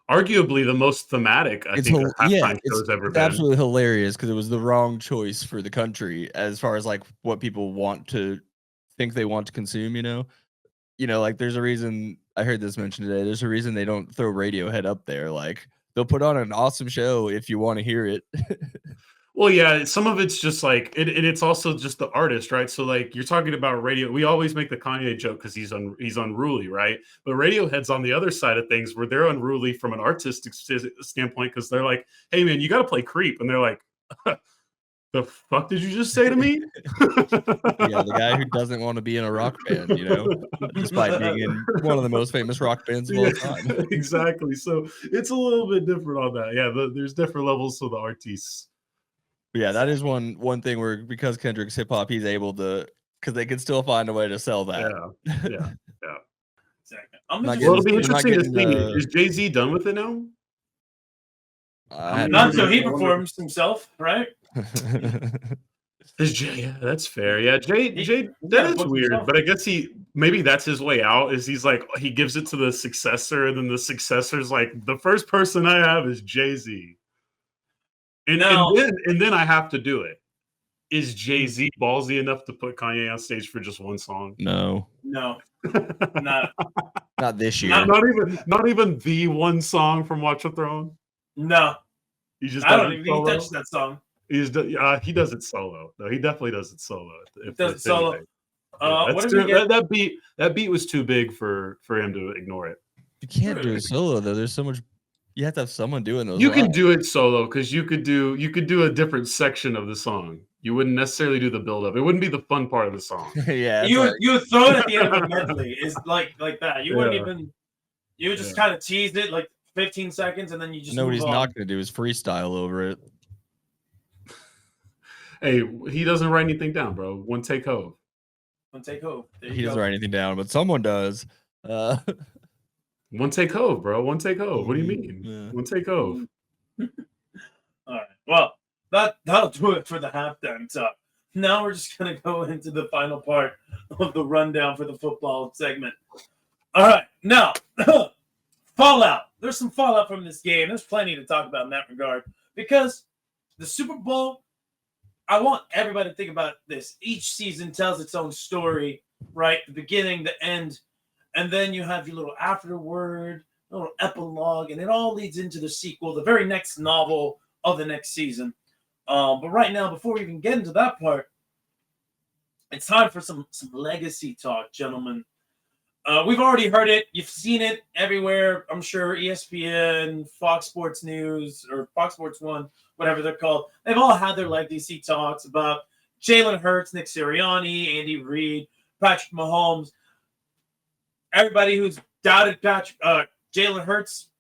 Arguably the most thematic, I think, halftime show's ever been. Absolutely hilarious because it was the wrong choice for the country as far as like what people want to think they want to consume. Like there's a reason I heard this mentioned today. There's a reason they don't throw Radiohead up there. Like they'll put on an awesome show if you want to hear it. Well, yeah, some of it's just like it's also just the artist, right? So like you're talking about radio. We always make the Kanye joke because he's unruly, right? But Radiohead's on the other side of things where they're unruly from an artistic standpoint because they're like, hey man, you got to play Creep, and they're like, the fuck did you just say to me? Yeah, the guy who doesn't want to be in a rock band, despite being in one of the most famous rock bands of all time. Exactly. So it's a little bit different on that. Yeah, there's different levels to the artists. Yeah, that is one thing where because Kendrick's hip hop, he's able to because they can still find a way to sell that. Yeah. Exactly. It'll be interesting to see. Is Jay-Z done with it now? Not until he performs himself, right? Yeah, that's fair. Yeah, Jay, that is weird, but I guess maybe that's his way out. Is he's like he gives it to the successor, and then the successor's like the first person I have is Jay-Z. And then I have to do it. Is Jay-Z ballsy enough to put Kanye on stage for just one song? No, not this year. Not even the one song from Watch the Throne. No, I don't even think he touched that song. He does it solo. No, he definitely does it solo. He does it solo. That beat was too big for him to ignore it. You can't do it solo though. There's so much. You have to have someone doing those. You can live. do it solo because you could do a different section of the song. You wouldn't necessarily do the build up. It wouldn't be the fun part of the song. Yeah, it's You like, would throw it at the end of a medley. Is like that. You wouldn't Yeah. even. You would just kind of tease it like 15 seconds, and then you just no, what he's move on. not going to do is freestyle over it. Hey, he doesn't write anything down, bro. One take home. One take home. There He you doesn't go. write anything down, but someone does. One take hove, bro. One take hove. What do you mean? Yeah. One take hove. All right. Well, that'll do it for the halftime talk. Now we're just gonna go into the final part of the rundown for the football segment. All right. Now, fallout. There's some fallout from this game. There's plenty to talk about in that regard because the Super Bowl. I want everybody to think about this. Each season tells its own story, right? The beginning, the end, and then you have your little afterword, little epilogue, and it all leads into the sequel, the very next novel of the next season. But right now, before we even get into that part, it's time for some legacy talk, gentlemen. We've already heard it. You've seen it everywhere. I'm sure ESPN, Fox Sports News, or Fox Sports 1, whatever they're called. They've all had their legacy talks about Jalen Hurts, Nick Sirianni, Andy Reid, Patrick Mahomes. Everybody who's doubted Jalen Hurts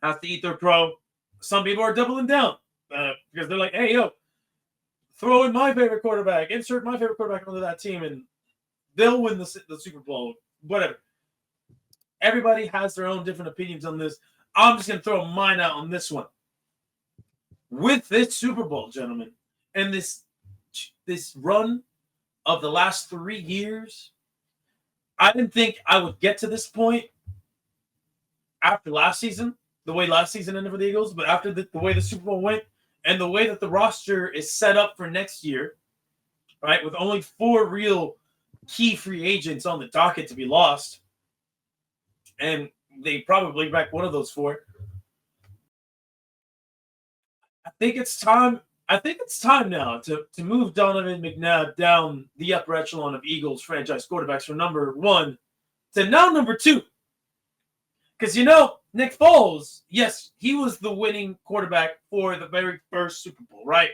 has to eat their crow. Some people are doubling down because they're like, hey, yo, throw in my favorite quarterback, insert my favorite quarterback onto that team, and they'll win the Super Bowl. Whatever. Everybody has their own different opinions on this. I'm just going to throw mine out on this one. With this Super Bowl, gentlemen, and this run of the last 3 years, I didn't think I would get to this point after last season, the way last season ended for the Eagles, but after the way the Super Bowl went and the way that the roster is set up for next year, right, with only 4 real key free agents on the docket to be lost, and they probably back one of those 4. I think it's time now to move Donovan McNabb down the upper echelon of Eagles franchise quarterbacks from number 1 to now number 2. Because, Nick Foles, yes, he was the winning quarterback for the very first Super Bowl, right?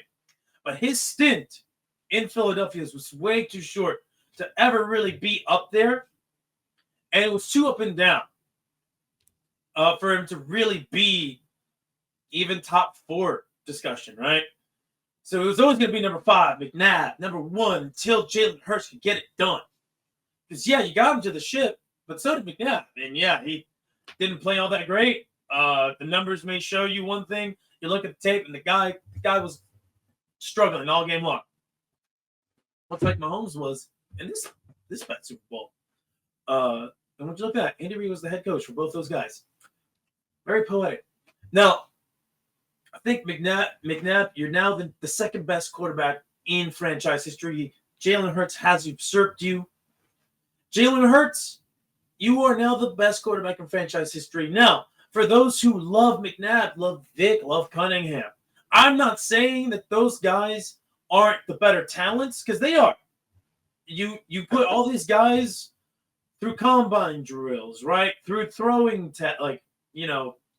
But his stint in Philadelphia was way too short to ever really be up there. And it was too up and down for him to really be even top 4 discussion, right? So it was always going to be number 5, McNabb, number 1, until Jalen Hurts could get it done. Because, yeah, you got him to the ship, but so did McNabb. And, yeah, he didn't play all that great. The numbers may show you one thing. You look at the tape, and the guy was struggling all game long. Much like Mahomes was in this bad Super Bowl. And when you look at that, Andy Reid was the head coach for both those guys. Very poetic. Now, I think McNabb, you're now the second best quarterback in franchise history. Jalen Hurts has usurped you. Jalen Hurts, you are now the best quarterback in franchise history. Now, for those who love McNabb, love Vic, love Cunningham, I'm not saying that those guys aren't the better talents, because they are. You put all these guys through combine drills, right? Through throwing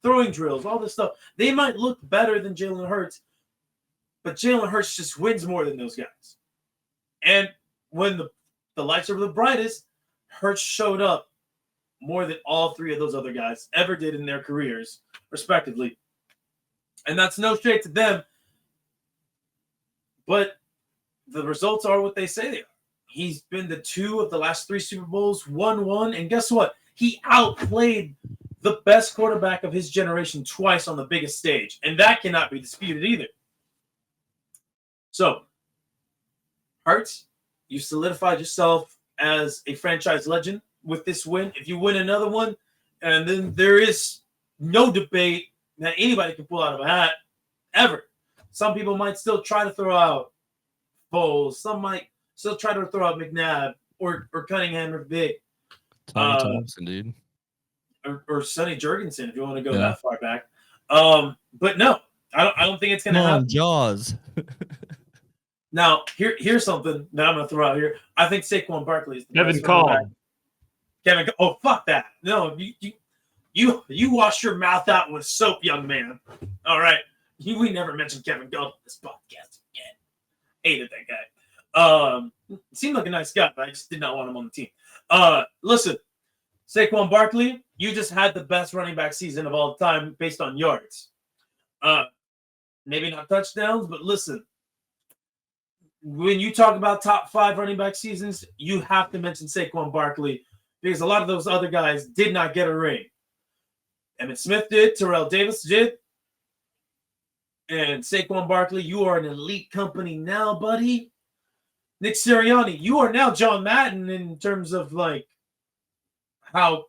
throwing drills, all this stuff. They might look better than Jalen Hurts, but Jalen Hurts just wins more than those guys. And when the lights are the brightest, Hurts showed up more than all 3 of those other guys ever did in their careers, respectively. And that's no shade to them, but the results are what they say they are. He's been to 2 of the last 3 Super Bowls, won 1, and guess what? He outplayed the best quarterback of his generation twice on the biggest stage, and that cannot be disputed either. So, Hurts, you solidified yourself as a franchise legend with this win. If you win another one, and then there is no debate that anybody can pull out of a hat, ever. Some people might still try to throw out Foles. Some might still try to throw out McNabb or Cunningham or Vic. Tommy Thompson, dude. Or Sonny Jurgensen, if you want to go that far back. But no, I don't think it's going to happen. Jaws. Now, here's something that I'm going to throw out here. I think Saquon Barkley is the Kevin best Call. quarterback. Oh, fuck that. No, you You wash your mouth out with soap, young man. All right. We never mentioned Kevin Gold in this podcast again. Hated that guy. Seemed like a nice guy, but I just did not want him on the team. Listen, Saquon Barkley, you just had the best running back season of all time based on yards. Maybe not touchdowns, but listen, when you talk about top 5 running back seasons, you have to mention Saquon Barkley because a lot of those other guys did not get a ring. Emmitt Smith did, Terrell Davis did, and Saquon Barkley, you are an elite company now, buddy. Nick Sirianni, you are now John Madden in terms of like how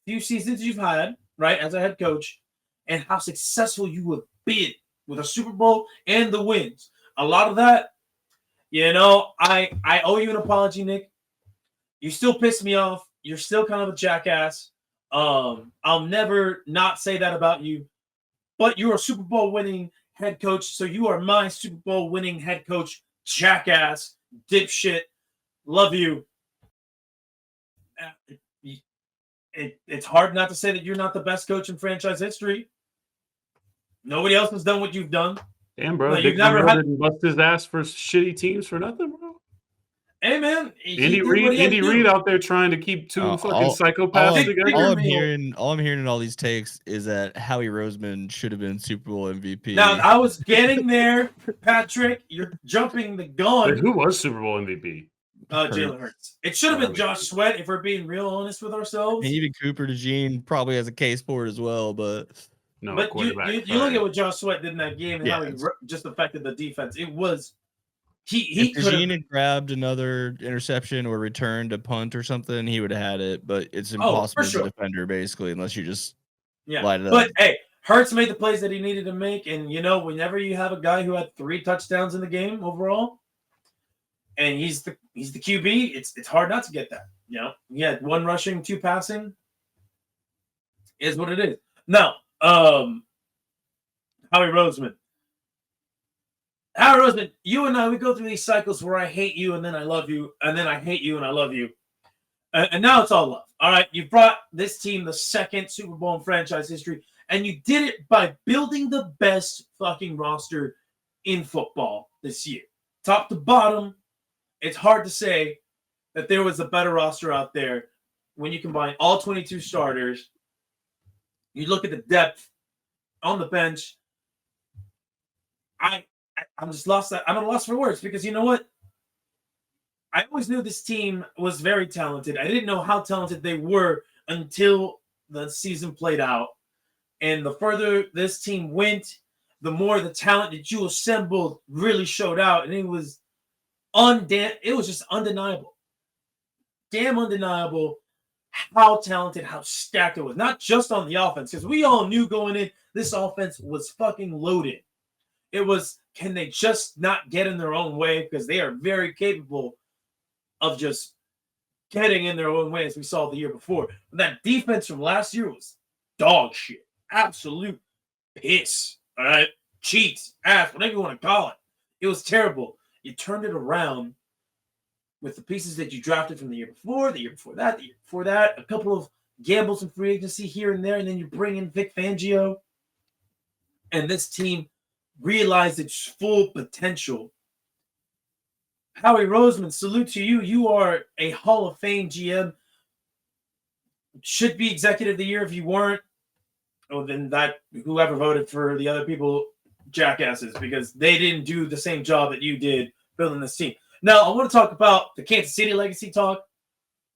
few seasons you've had, right, as a head coach, and how successful you have been with a Super Bowl and the wins. A lot of that, I owe you an apology, Nick. You still piss me off. You're still kind of a jackass. I'll never not say that about you. But you're a Super Bowl winning head coach, so you are my Super Bowl winning head coach, jackass, dipshit. Love you. It's hard not to say that you're not the best coach in franchise history. Nobody else has done what you've done. Damn, bro. Like, Dick Vermeil didn't bust his ass for shitty teams for nothing, bro. Hey, man. Andy Reid out there trying to keep two fucking psychopaths together. All I'm hearing in all these takes is that Howie Roseman should have been Super Bowl MVP. Now, I was getting there, Patrick. You're jumping the gun. Wait, who was Super Bowl MVP? Jalen Hurts. It should have been Josh Sweat if we're being real honest with ourselves. And even Cooper DeJean probably has a case for it as well, but you look at what Josh Sweat did in that game and how he just affected the defense. It was he could have had grabbed another interception or returned a punt or something, he would have had it, but it's impossible as a defender basically unless you just light it up. But hey, Hurts made the plays that he needed to make, and whenever you have a guy who had 3 touchdowns in the game overall, and he's the QB, it's hard not to get that. He had 1 rushing, 2 passing. Is what it is. Now, Howie Roseman. Howie Roseman, you and I, we go through these cycles where I hate you and then I love you, and then I hate you and I love you. And now it's all love. All right, you brought this team the 2nd Super Bowl in franchise history, and you did it by building the best fucking roster in football this year. Top to bottom, it's hard to say that there was a better roster out there when you combine all 22 starters. You look at the depth on the bench. I'm just lost. I'm at a loss for words because you know what? I always knew this team was very talented. I didn't know how talented they were until the season played out. And the further this team went, the more the talent that you assembled really showed out. And it was just undeniable. Damn undeniable how talented, how stacked it was. Not just on the offense, because we all knew going in, this offense was fucking loaded. It was, can they just not get in their own way? Because they are very capable of just getting in their own way, as we saw the year before. But that defense from last year was dog shit. Absolute piss. All right? Cheats, ass, whatever you want to call it. It was terrible. You turned it around with the pieces that you drafted from the year before that, a couple of gambles in free agency here and there, and then you bring in Vic Fangio. And this team realized its full potential. Howie Roseman, salute to you. You are a Hall of Fame GM. Should be Executive of the Year if you weren't. Oh, then that whoever voted for the other people, jackasses, because they didn't do the same job that you did building this team. Now, I want to talk about the Kansas City legacy talk.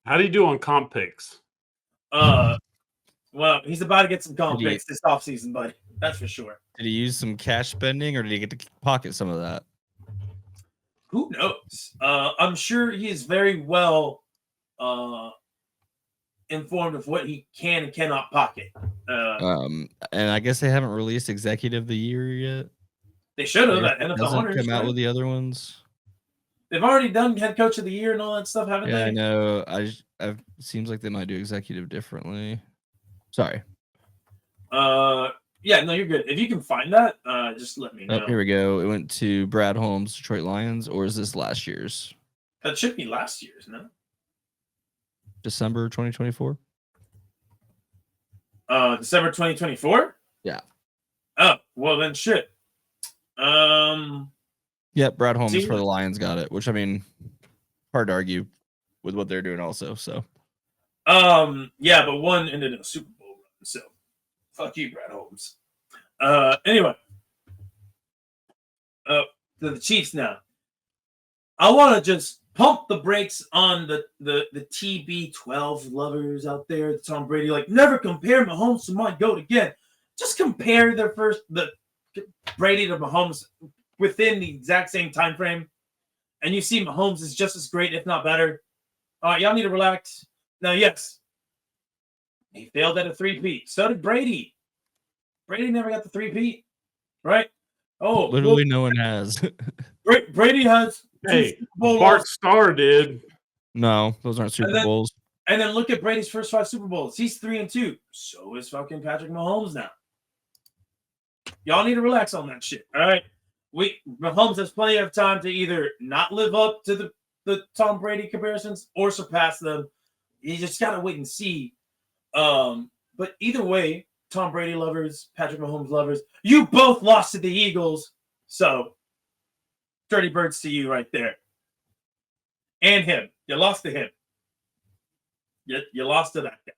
How do you do on comp picks? Well, he's about to get some comp picks this offseason, buddy. That's for sure. Did he use some cash spending or did he get to pocket some of that? Who knows? I'm sure he is very well informed of what he can and cannot pocket. And I guess they haven't released Executive of the Year yet. They should have. NFL Honors come out with the other ones. They've already done Head Coach of the Year and all that stuff, haven't they? Yeah, I know. It seems like they might do Executive differently. Sorry. Yeah, no, you're good. If you can find that, just let me know. Oh, here we go. It went to Brad Holmes, Detroit Lions, or is this last year's? That should be last year's, no? December 2024. December 2024? Yeah. Oh, well then shit. Yeah, Brad Holmes See? for the Lions got it, which I mean, hard to argue with what they're doing also. So Yeah, but one ended in a Super Bowl run, so fuck you, Brad Holmes. Anyway. To the Chiefs now. I want to just pump the brakes on the TB12 lovers out there. Tom Brady, like, never compare Mahomes to my GOAT again. Just compare the Brady to Mahomes within the exact same time frame, and you see Mahomes is just as great, if not better. All right, y'all need to relax. Now, yes, he failed at a 3-peat. So did Brady. Brady never got the 3-peat, right? Oh, literally no one has. Brady has Hey, Super Bowl Bart losses. Starr did. No, those aren't Super Bowls. And then look at Brady's first 5 Super Bowls. He's 3-2. So is fucking Patrick Mahomes now. Y'all need to relax on that shit. All right. Mahomes has plenty of time to either not live up to the Tom Brady comparisons or surpass them. You just gotta wait and see. But either way, Tom Brady lovers, Patrick Mahomes lovers, you both lost to the Eagles. So dirty birds to you right there. And him. You lost to him. You lost to that guy.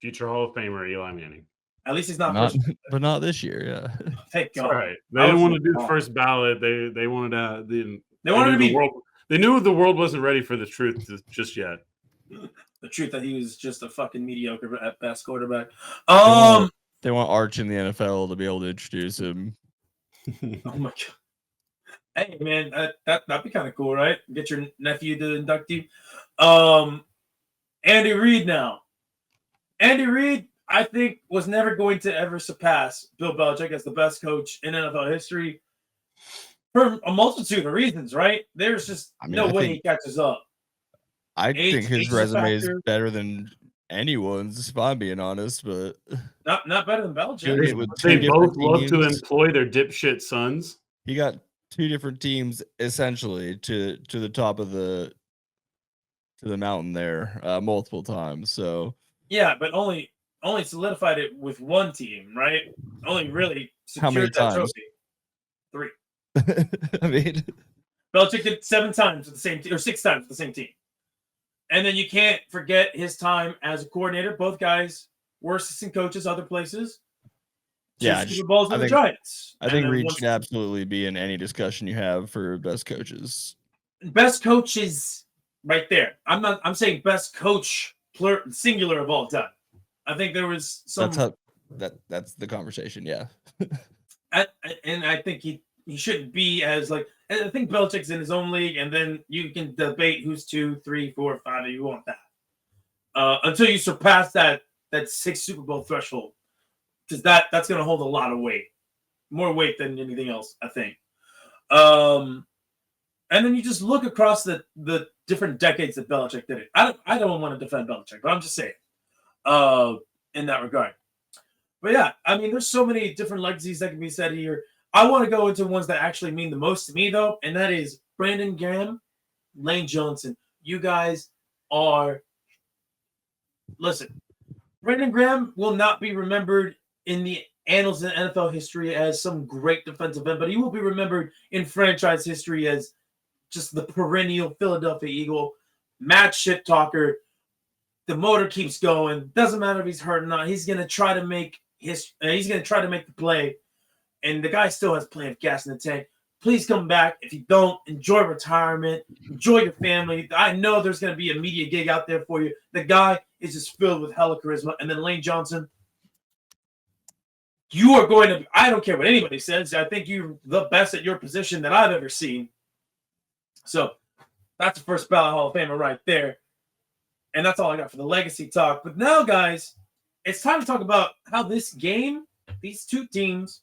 Future Hall of Famer Eli Manning. At least he's not but not this year. Yeah. Thank God. All right. They didn't want to do the first ballot. They wanted to. They wanted to be. They knew the world wasn't ready for the truth just yet. The truth that he was just a fucking mediocre at best quarterback. They want Arch in the NFL to be able to introduce him. Oh my God. Hey man, that'd be kind of cool, right? Get your nephew to induct you. Andy Reid now. Andy Reid, I think, was never going to ever surpass Bill Belichick as the best coach in NFL history for a multitude of reasons, right? There's just no way he catches up. I think his resume is better than anyone's, if I'm being honest, but not better than Belichick. They both love to employ their dipshit sons. He got 2 different teams essentially to the top of the mountain there multiple times. So yeah, but only solidified it with one team, right? Only really secured how many that times? trophy. 3. I mean, Belichick did 7 times with the same team, or 6 times with the same team. And then you can't forget his time as a coordinator. Both guys were assistant coaches other places. Yeah, Super Bowls with the Giants. I think Reid should absolutely be in any discussion you have for best coaches. Best coaches, right there. I'm saying best coach singular of all time. I think there was some. That's the conversation. Yeah. And I think he shouldn't be as like. I think Belichick's in his own league, and then you can debate who's 2, 3, 4, 5. You want that until you surpass that 6 Super Bowl threshold, because that's going to hold a lot of weight, more weight than anything else, I think. And then you just look across the different decades that Belichick did it. I don't want to defend Belichick, but I'm just saying in that regard. But yeah, I mean, there's so many different legacies that can be said here. I want to go into ones that actually mean the most to me, though, and that is Brandon Graham, Lane Johnson. You guys are – listen, Brandon Graham will not be remembered in the annals of NFL history as some great defensive end, but he will be remembered in franchise history as just the perennial Philadelphia Eagle, mad shit talker. The motor keeps going. Doesn't matter if he's hurt or not. He's going to try to make the play. And the guy still has plenty of gas in the tank. Please come back. If you don't, enjoy retirement. Enjoy your family. I know there's going to be a media gig out there for you. The guy is just filled with hella charisma. And then Lane Johnson, you are going to – I don't care what anybody says. I think you're the best at your position that I've ever seen. So that's the first ballot Hall of Famer right there. And that's all I got for the legacy talk. But now, guys, it's time to talk about how this game, these 2 teams,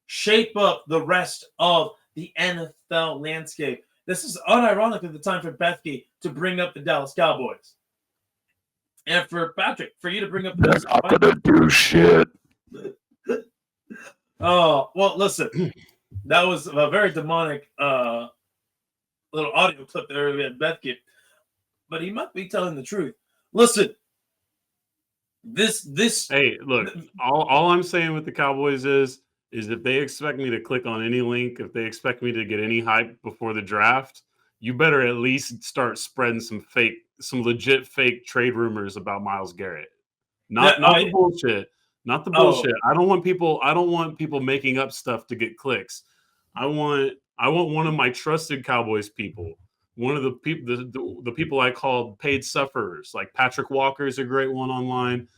shape up the rest of the NFL landscape. This is unironically the time for Bethke to bring up the Dallas Cowboys. And for Patrick, for you to bring up the Dallas Cowboys. Not gonna do shit. Oh, well, listen. That was a very demonic little audio clip there we had Bethke. But he might be telling the truth. Listen, This. Hey, look, all I'm saying with the Cowboys is if they expect me to click on any link, if they expect me to get any hype before the draft, you better at least start spreading some legit fake trade rumors about Myles Garrett. Not the bullshit. Not the bullshit. I don't want people making up stuff to get clicks. I want one of my trusted Cowboys people. One of the people the people I call paid sufferers. Like Patrick Walker is a great one online.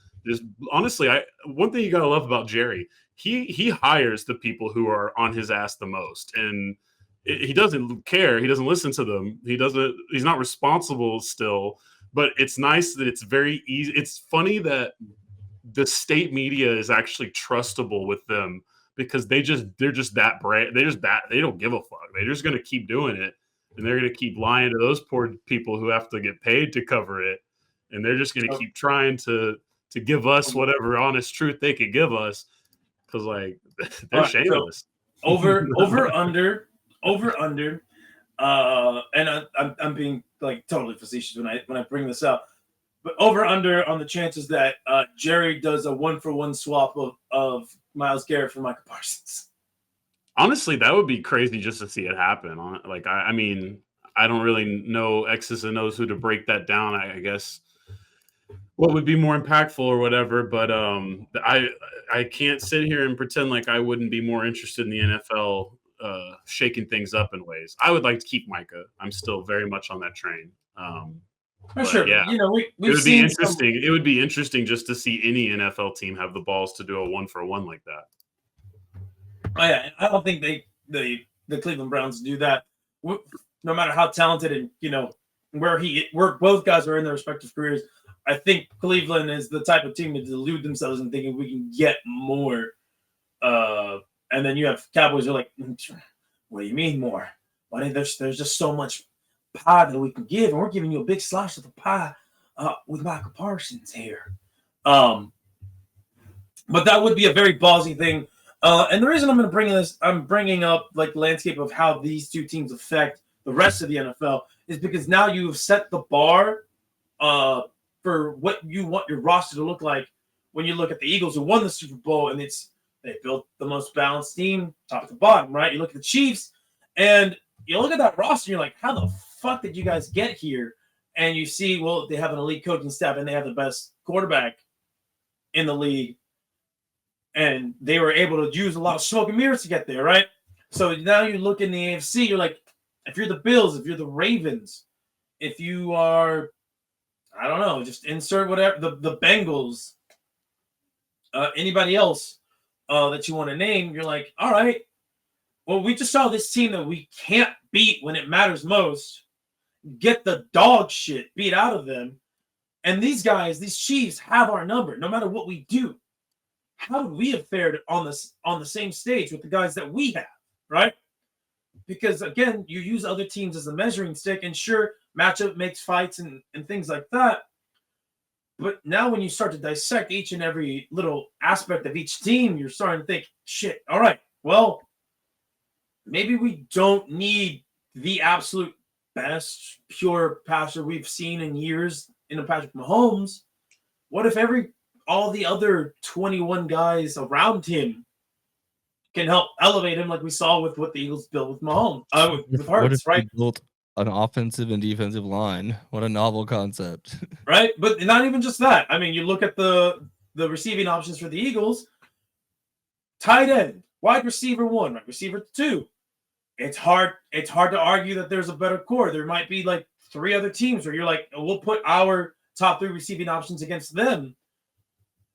Honestly, one thing you gotta love about Jerry, he hires the people who are on his ass the most, and he doesn't care. He doesn't listen to them. He's not responsible still. But it's nice that it's very easy. It's funny that the state media is actually trustable with them because they're just that brand. They don't give a fuck. They're just gonna keep doing it, and they're gonna keep lying to those poor people who have to get paid to cover it, and they're just gonna keep trying to give us whatever honest truth they could give us, because like they're shameless. So over under, and I'm being like totally facetious when I bring this up, but over under on the chances that Jerry does a 1-for-1 swap of Myles Garrett for Micah Parsons. Honestly, that would be crazy just to see it happen. Like I mean, I don't really know X's and O's who to break that down. I guess what would be more impactful or whatever, but I can't sit here and pretend like I wouldn't be more interested in the NFL shaking things up in ways. I would like to keep Micah. I'm still very much on that train. For sure, yeah, you know, it would be interesting. It would be interesting just to see any NFL team have the balls to do a 1-for-1 like that. Oh, yeah, I don't think the Cleveland Browns do that. No matter how talented and you know where both guys are in their respective careers. I think Cleveland is the type of team to delude themselves and thinking we can get more. And then you have Cowboys who are like, what do you mean more? Why there's just so much pie that we can give, and we're giving you a big slice of the pie with Micah Parsons here. But that would be a very ballsy thing. And the reason I'm bringing up like the landscape of how these two teams affect the rest of the NFL is because now you've set the bar for what you want your roster to look like when you look at the Eagles who won the Super Bowl, and they built the most balanced team top to bottom, right? You look at the Chiefs and you look at that roster, and you're like, how the fuck did you guys get here? And you see, well, they have an elite coaching staff and they have the best quarterback in the league. And they were able to use a lot of smoke and mirrors to get there, right? So now you look in the AFC, you're like, if you're the Bills, if you're the Ravens, if you are, I don't know, just insert whatever, the Bengals, anybody else that you want to name, you're like, all right, well, we just saw this team that we can't beat when it matters most, get the dog shit beat out of them. And these guys, these Chiefs, have our number no matter what we do. How would we have fared on the same stage with the guys that we have, right? Because again, you use other teams as a measuring stick, and sure, matchup makes fights and things like that. But now when you start to dissect each and every little aspect of each team, you're starting to think, shit, all right, well, maybe we don't need the absolute best pure passer we've seen in years in a Patrick Mahomes. What if all the other 21 guys around him can help elevate him, like we saw with what the Eagles built with Mahomes, with Hurts, right? Built an offensive and defensive line. What a novel concept, right? But not even just that. I mean, you look at the receiving options for the Eagles: tight end, wide receiver 1, wide receiver 2. It's hard to argue that there's a better core. There might be like 3 other teams where you're like, we'll put our top 3 receiving options against them.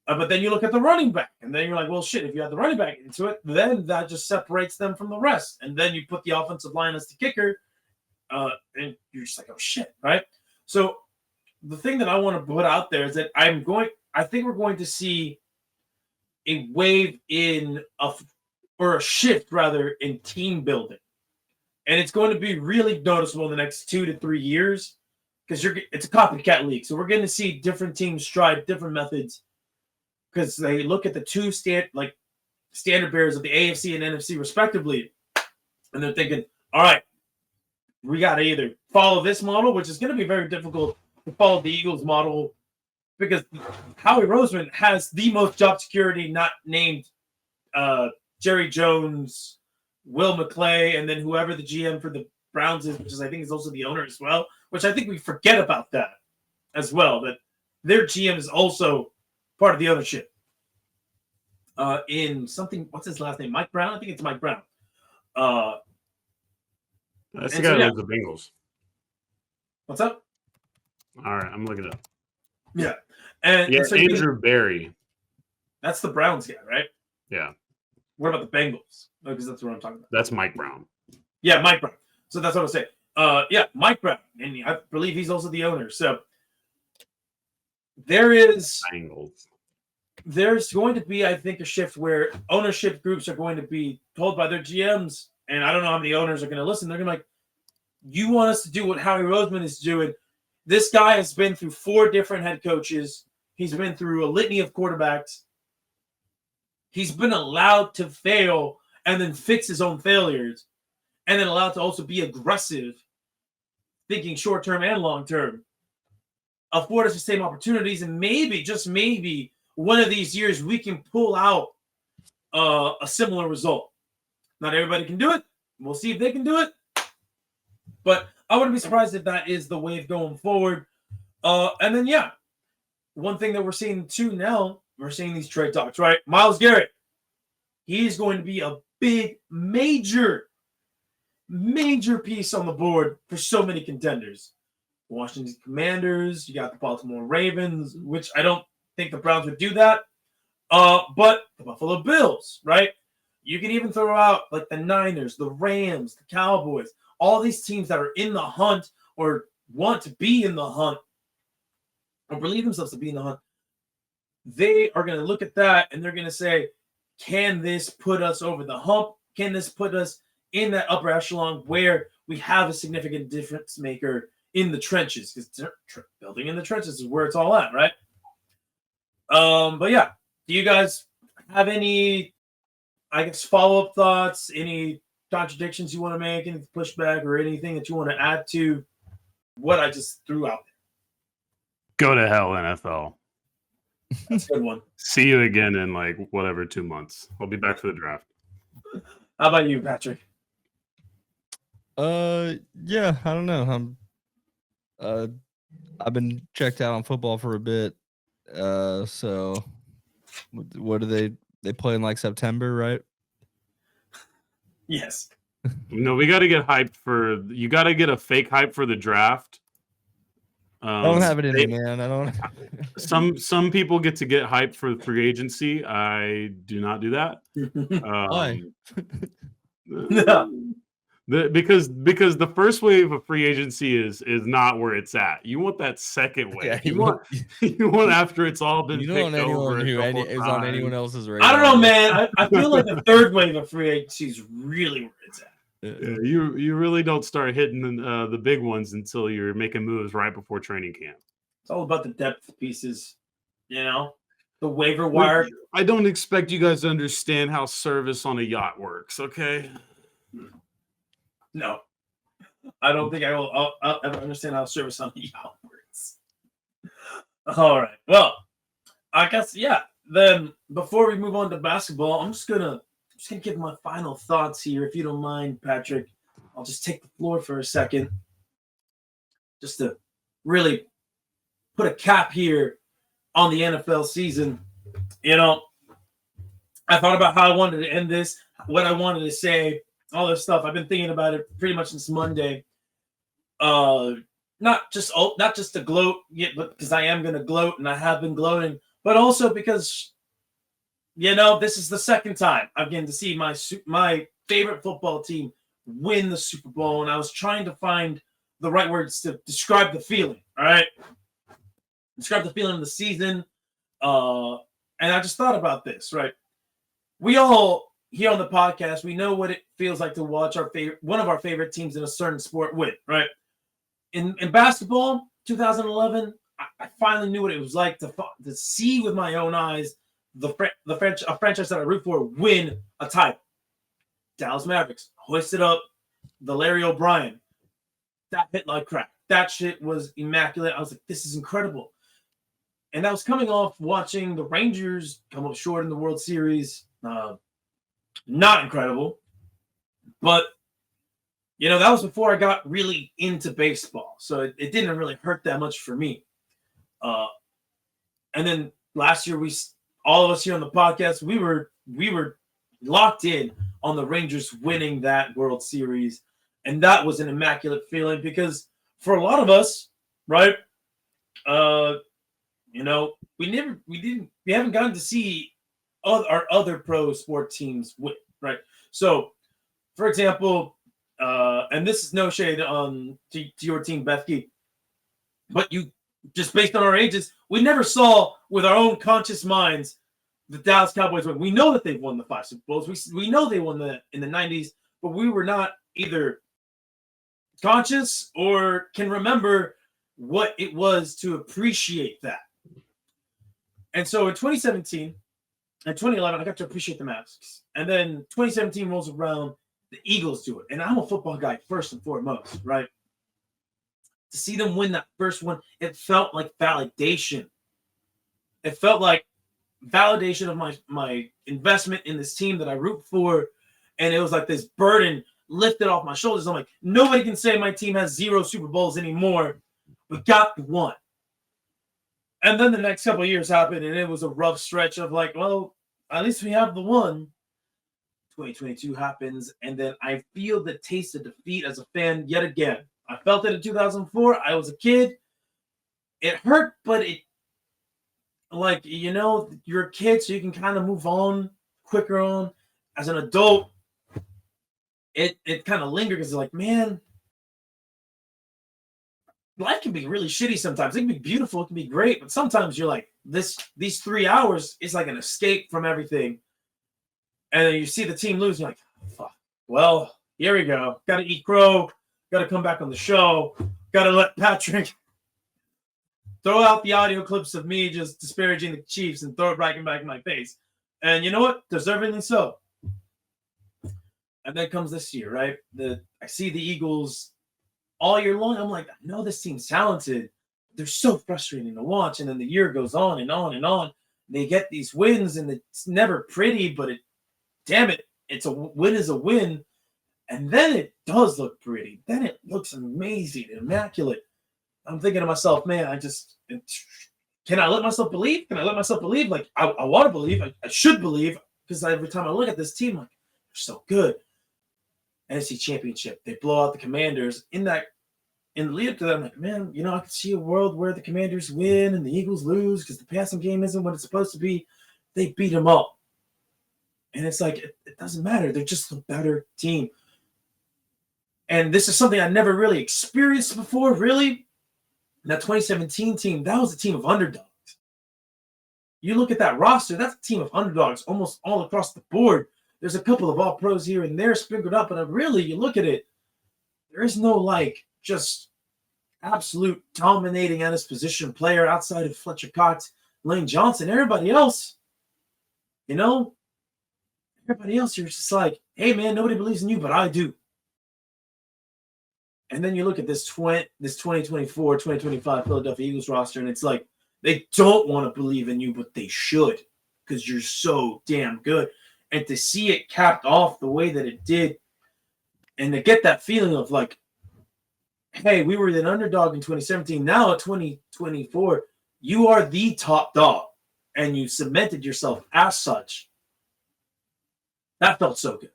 But then you look at the running back, and then you're like, well, shit, if you have the running back into it, then that just separates them from the rest. And then you put the offensive line as the kicker, and you're just like, oh, shit, right? So the thing that I want to put out there is that I think we're going to see a wave or a shift, rather, in team building. And it's going to be really noticeable in the next 2 to 3 years because it's a copycat league. So we're going to see different teams try different methods, because they look at the two standard bearers of the AFC and NFC respectively, and they're thinking, all right, we got to either follow this model, which is going to be very difficult to follow the Eagles model because Howie Roseman has the most job security, not named Jerry Jones, Will McClay, and then whoever the GM for the Browns is, which is I think is also the owner as well, which I think we forget about that as well, that their GM is also part of the ownership. In something, what's his last name? Mike Brown? I think it's Mike Brown. That's the guy who owns the Bengals. What's up? All right, I'm looking it up. Yeah. And Yeah, so Andrew Berry. that's the Browns guy, right? Yeah, What about the Bengals? Because that's what I'm talking about. that's Mike Brown. Yeah, Mike Brown. So that's what I'm saying. Yeah, Mike Brown. And I believe he's also the owner. So there's going to be, I think, a shift where ownership groups are going to be told by their GMs, and I don't know how many owners are going to listen. They're going to be like, you want us to do what Howie Roseman is doing. This guy has been through 4 different head coaches. He's been through a litany of quarterbacks. He's been allowed to fail and then fix his own failures, and then allowed to also be aggressive, thinking short-term and long-term. Afford us the same opportunities, and maybe, just maybe, one of these years we can pull out a similar result. Not everybody can do it. We'll see if they can do it. But I wouldn't be surprised if that is the wave going forward. And then, yeah, one thing that we're seeing too now, we're seeing these trade talks, right? Myles Garrett, he's going to be a big, major piece on the board for so many contenders. The Washington Commanders, you got the Baltimore Ravens, which I don't think the Browns would do that. But the Buffalo Bills, right? You can even throw out like the Niners, the Rams, the Cowboys, all these teams that are in the hunt or want to be in the hunt or believe themselves to be in the hunt. They are going to look at that and they're going to say, can this put us over the hump? Can this put us in that upper echelon where we have a significant difference maker in the trenches? Because building in the trenches is where it's all at, right? But yeah, do you guys have any, I guess, follow-up thoughts, any contradictions you want to make, any pushback, or anything that you want to add to what I just threw out there? Go to hell, NFL. That's a good one. See you again in like whatever 2 months. I'll be back for the draft. How about you, Patrick? Yeah, I don't know. I've been checked out on football for a bit. So what do they play in like September, right? Yes. No, we got to get hyped for. You got to get a fake hype for the draft. I don't have it in me, man. I don't. Some people get to get hyped for free agency. I do not do that. Why? Because the first wave of free agency is not where it's at. You want that second wave. Yeah, you want after it's all been. You don't want anyone who is on anyone else's radar. I don't know, man. I feel like the third wave of free agency is really where it's at. Yeah, you really don't start hitting the big ones until you're making moves right before training camp. It's all about the depth pieces, you know, the waiver wire. I don't expect you guys to understand how service on a yacht works, okay? No, I don't think I'll ever understand how service on a yacht works. All right. Well, I guess, yeah. Then before we move on to basketball, I'm just gonna give my final thoughts here, if you don't mind, Patrick. I'll just take the floor for a second, just to really put a cap here on the NFL season. You know, I thought about how I wanted to end this, what I wanted to say, all this stuff. I've been thinking about it pretty much since Monday. Not just to gloat, yet, but because I am going to gloat, and I have been gloating, but also because, you know, this is the second time I'm getting to see my favorite football team win the Super Bowl, and I was trying to find the right words to describe the feeling. All right, describe the feeling of the season, and I just thought about this. Right, we all here on the podcast, we know what it feels like to watch one of our favorite teams in a certain sport win. Right, in basketball, 2011, I finally knew what it was like to see with my own eyes a franchise that I root for win a title. Dallas Mavericks hoisted up the Larry O'Brien. That hit like crack. That shit was immaculate. I was like, this is incredible. And that was coming off watching the Rangers come up short in the World Series. Not incredible. But, that was before I got really into baseball. So it didn't really hurt that much for me. And then last year, all of us here on the podcast, we were locked in on the Rangers winning that World Series. And that was an immaculate feeling because for a lot of us, right, we haven't gotten to see our other pro sport teams win, right? So, for example, and this is no shade to your team, Bethke, but you just based on our ages, we never saw with our own conscious minds the Dallas Cowboys win. We know that they've won the 5 Super Bowls. We know they won in the 90s, but we were not either conscious or can remember what it was to appreciate that. And so in 2017 and 2011, I got to appreciate the masks. And then 2017 rolls around, the Eagles do it. And I'm a football guy first and foremost, right? To see them win that first one, it felt like validation. It felt like validation of my investment in this team that I root for. And it was like this burden lifted off my shoulders. I'm like, nobody can say my team has 0 Super Bowls anymore. We got the one. And then the next couple of years happened, and it was a rough stretch of like, well, at least we have the one. 2022 happens, and then I feel the taste of defeat as a fan yet again. I felt it in 2004. I was a kid. It hurt, but you're a kid, so you can kind of move on quicker on. As an adult, it kind of lingered because it's like, man, life can be really shitty sometimes. It can be beautiful, it can be great, but sometimes you're like, these 3 hours is like an escape from everything. And then you see the team lose, and you're like, fuck. Well, here we go. Got to eat crow. Got to come back on the show. Got to let Patrick throw out the audio clips of me just disparaging the Chiefs and throw it right back in my face. And you know what? Deservingly so. And then comes this year, right? I see the Eagles all year long. I'm like, I know this team's talented. They're so frustrating to watch. And then the year goes on and on and on. They get these wins, and it's never pretty, but damn it, it's a win is a win. And then it does look pretty. Then it looks amazing and immaculate. I'm thinking to myself, man, can I let myself believe? Can I let myself believe? Like, I want to believe. I should believe, because every time I look at this team, like, they're so good. NFC Championship, they blow out the Commanders. In the lead up to that, I'm like, man, I could see a world where the Commanders win and the Eagles lose because the passing game isn't what it's supposed to be. They beat them up. And it's like, it doesn't matter. They're just a better team. And this is something I never really experienced before, really. That 2017 team, that was a team of underdogs. You look at that roster, that's a team of underdogs almost all across the board. There's a couple of all-pros here and there sprinkled up, and really, you look at it, there is no, just absolute dominating at his position player outside of Fletcher Cox, Lane Johnson. Everybody else, everybody else, you're just like, hey, man, nobody believes in you, but I do. And then you look at this 2024, 2025 Philadelphia Eagles roster, and it's like they don't want to believe in you, but they should, because you're so damn good. And to see it capped off the way that it did, and to get that feeling of like, hey, we were an underdog in 2017. Now at 2024, you are the top dog, and you cemented yourself as such. That felt so good.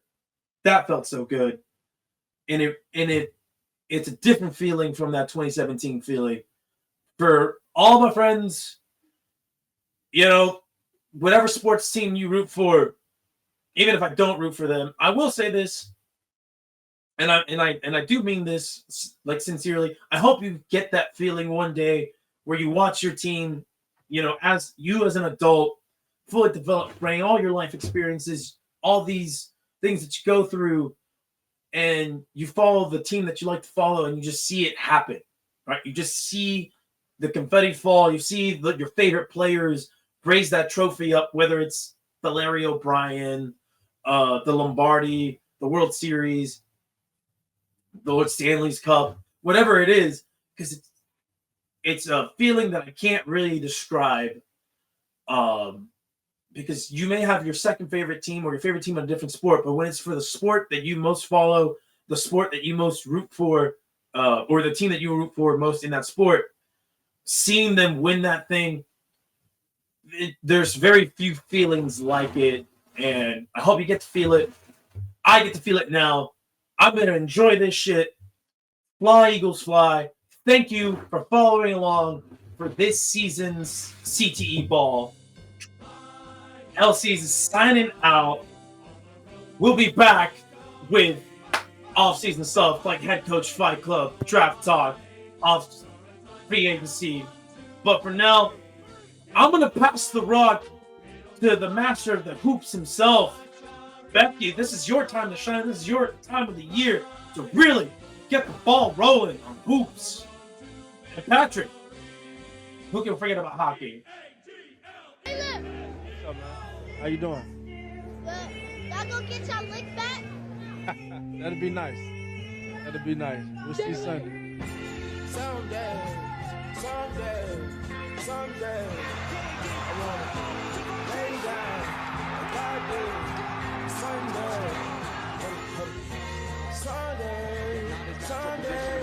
That felt so good. And it's a different feeling from that 2017 feeling. For all my friends, whatever sports team you root for, even if I don't root for them, I will say this, and I do mean this sincerely. I hope you get that feeling one day where you watch your team, as an adult, fully developed brain, all your life experiences, all these things that you go through, and you follow the team that you like to follow, and you just see it happen, right? You just see the confetti fall. You see your favorite players raise that trophy up, whether it's the Larry O'Brien, the Lombardi, the World Series, the Lord Stanley's Cup, whatever it is, because it's a feeling that I can't really describe. Because you may have your second favorite team or your favorite team in a different sport, but when it's for the sport that you most follow, the sport that you most root for, or the team that you root for most in that sport, seeing them win that thing, there's very few feelings like it, and I hope you get to feel it. I get to feel it now. I'm going to enjoy this shit. Fly, Eagles, fly. Thank you for following along for this season's CTE ball. LC's is signing out. We'll be back with off-season stuff like head coach fight club, draft talk, off free agency. But for now, I'm going to pass the rock to the master of the hoops himself. Becky, this is your time to shine. This is your time of the year to really get the ball rolling on hoops. And Patrick, who can forget about hockey? Hey, look. What's up, man? How you doing? Good. Y'all gonna get y'all lick back? That'd be nice. That'd be nice. We'll see Sunday. Someday, I wanna lay down and God Sunday, Sunday.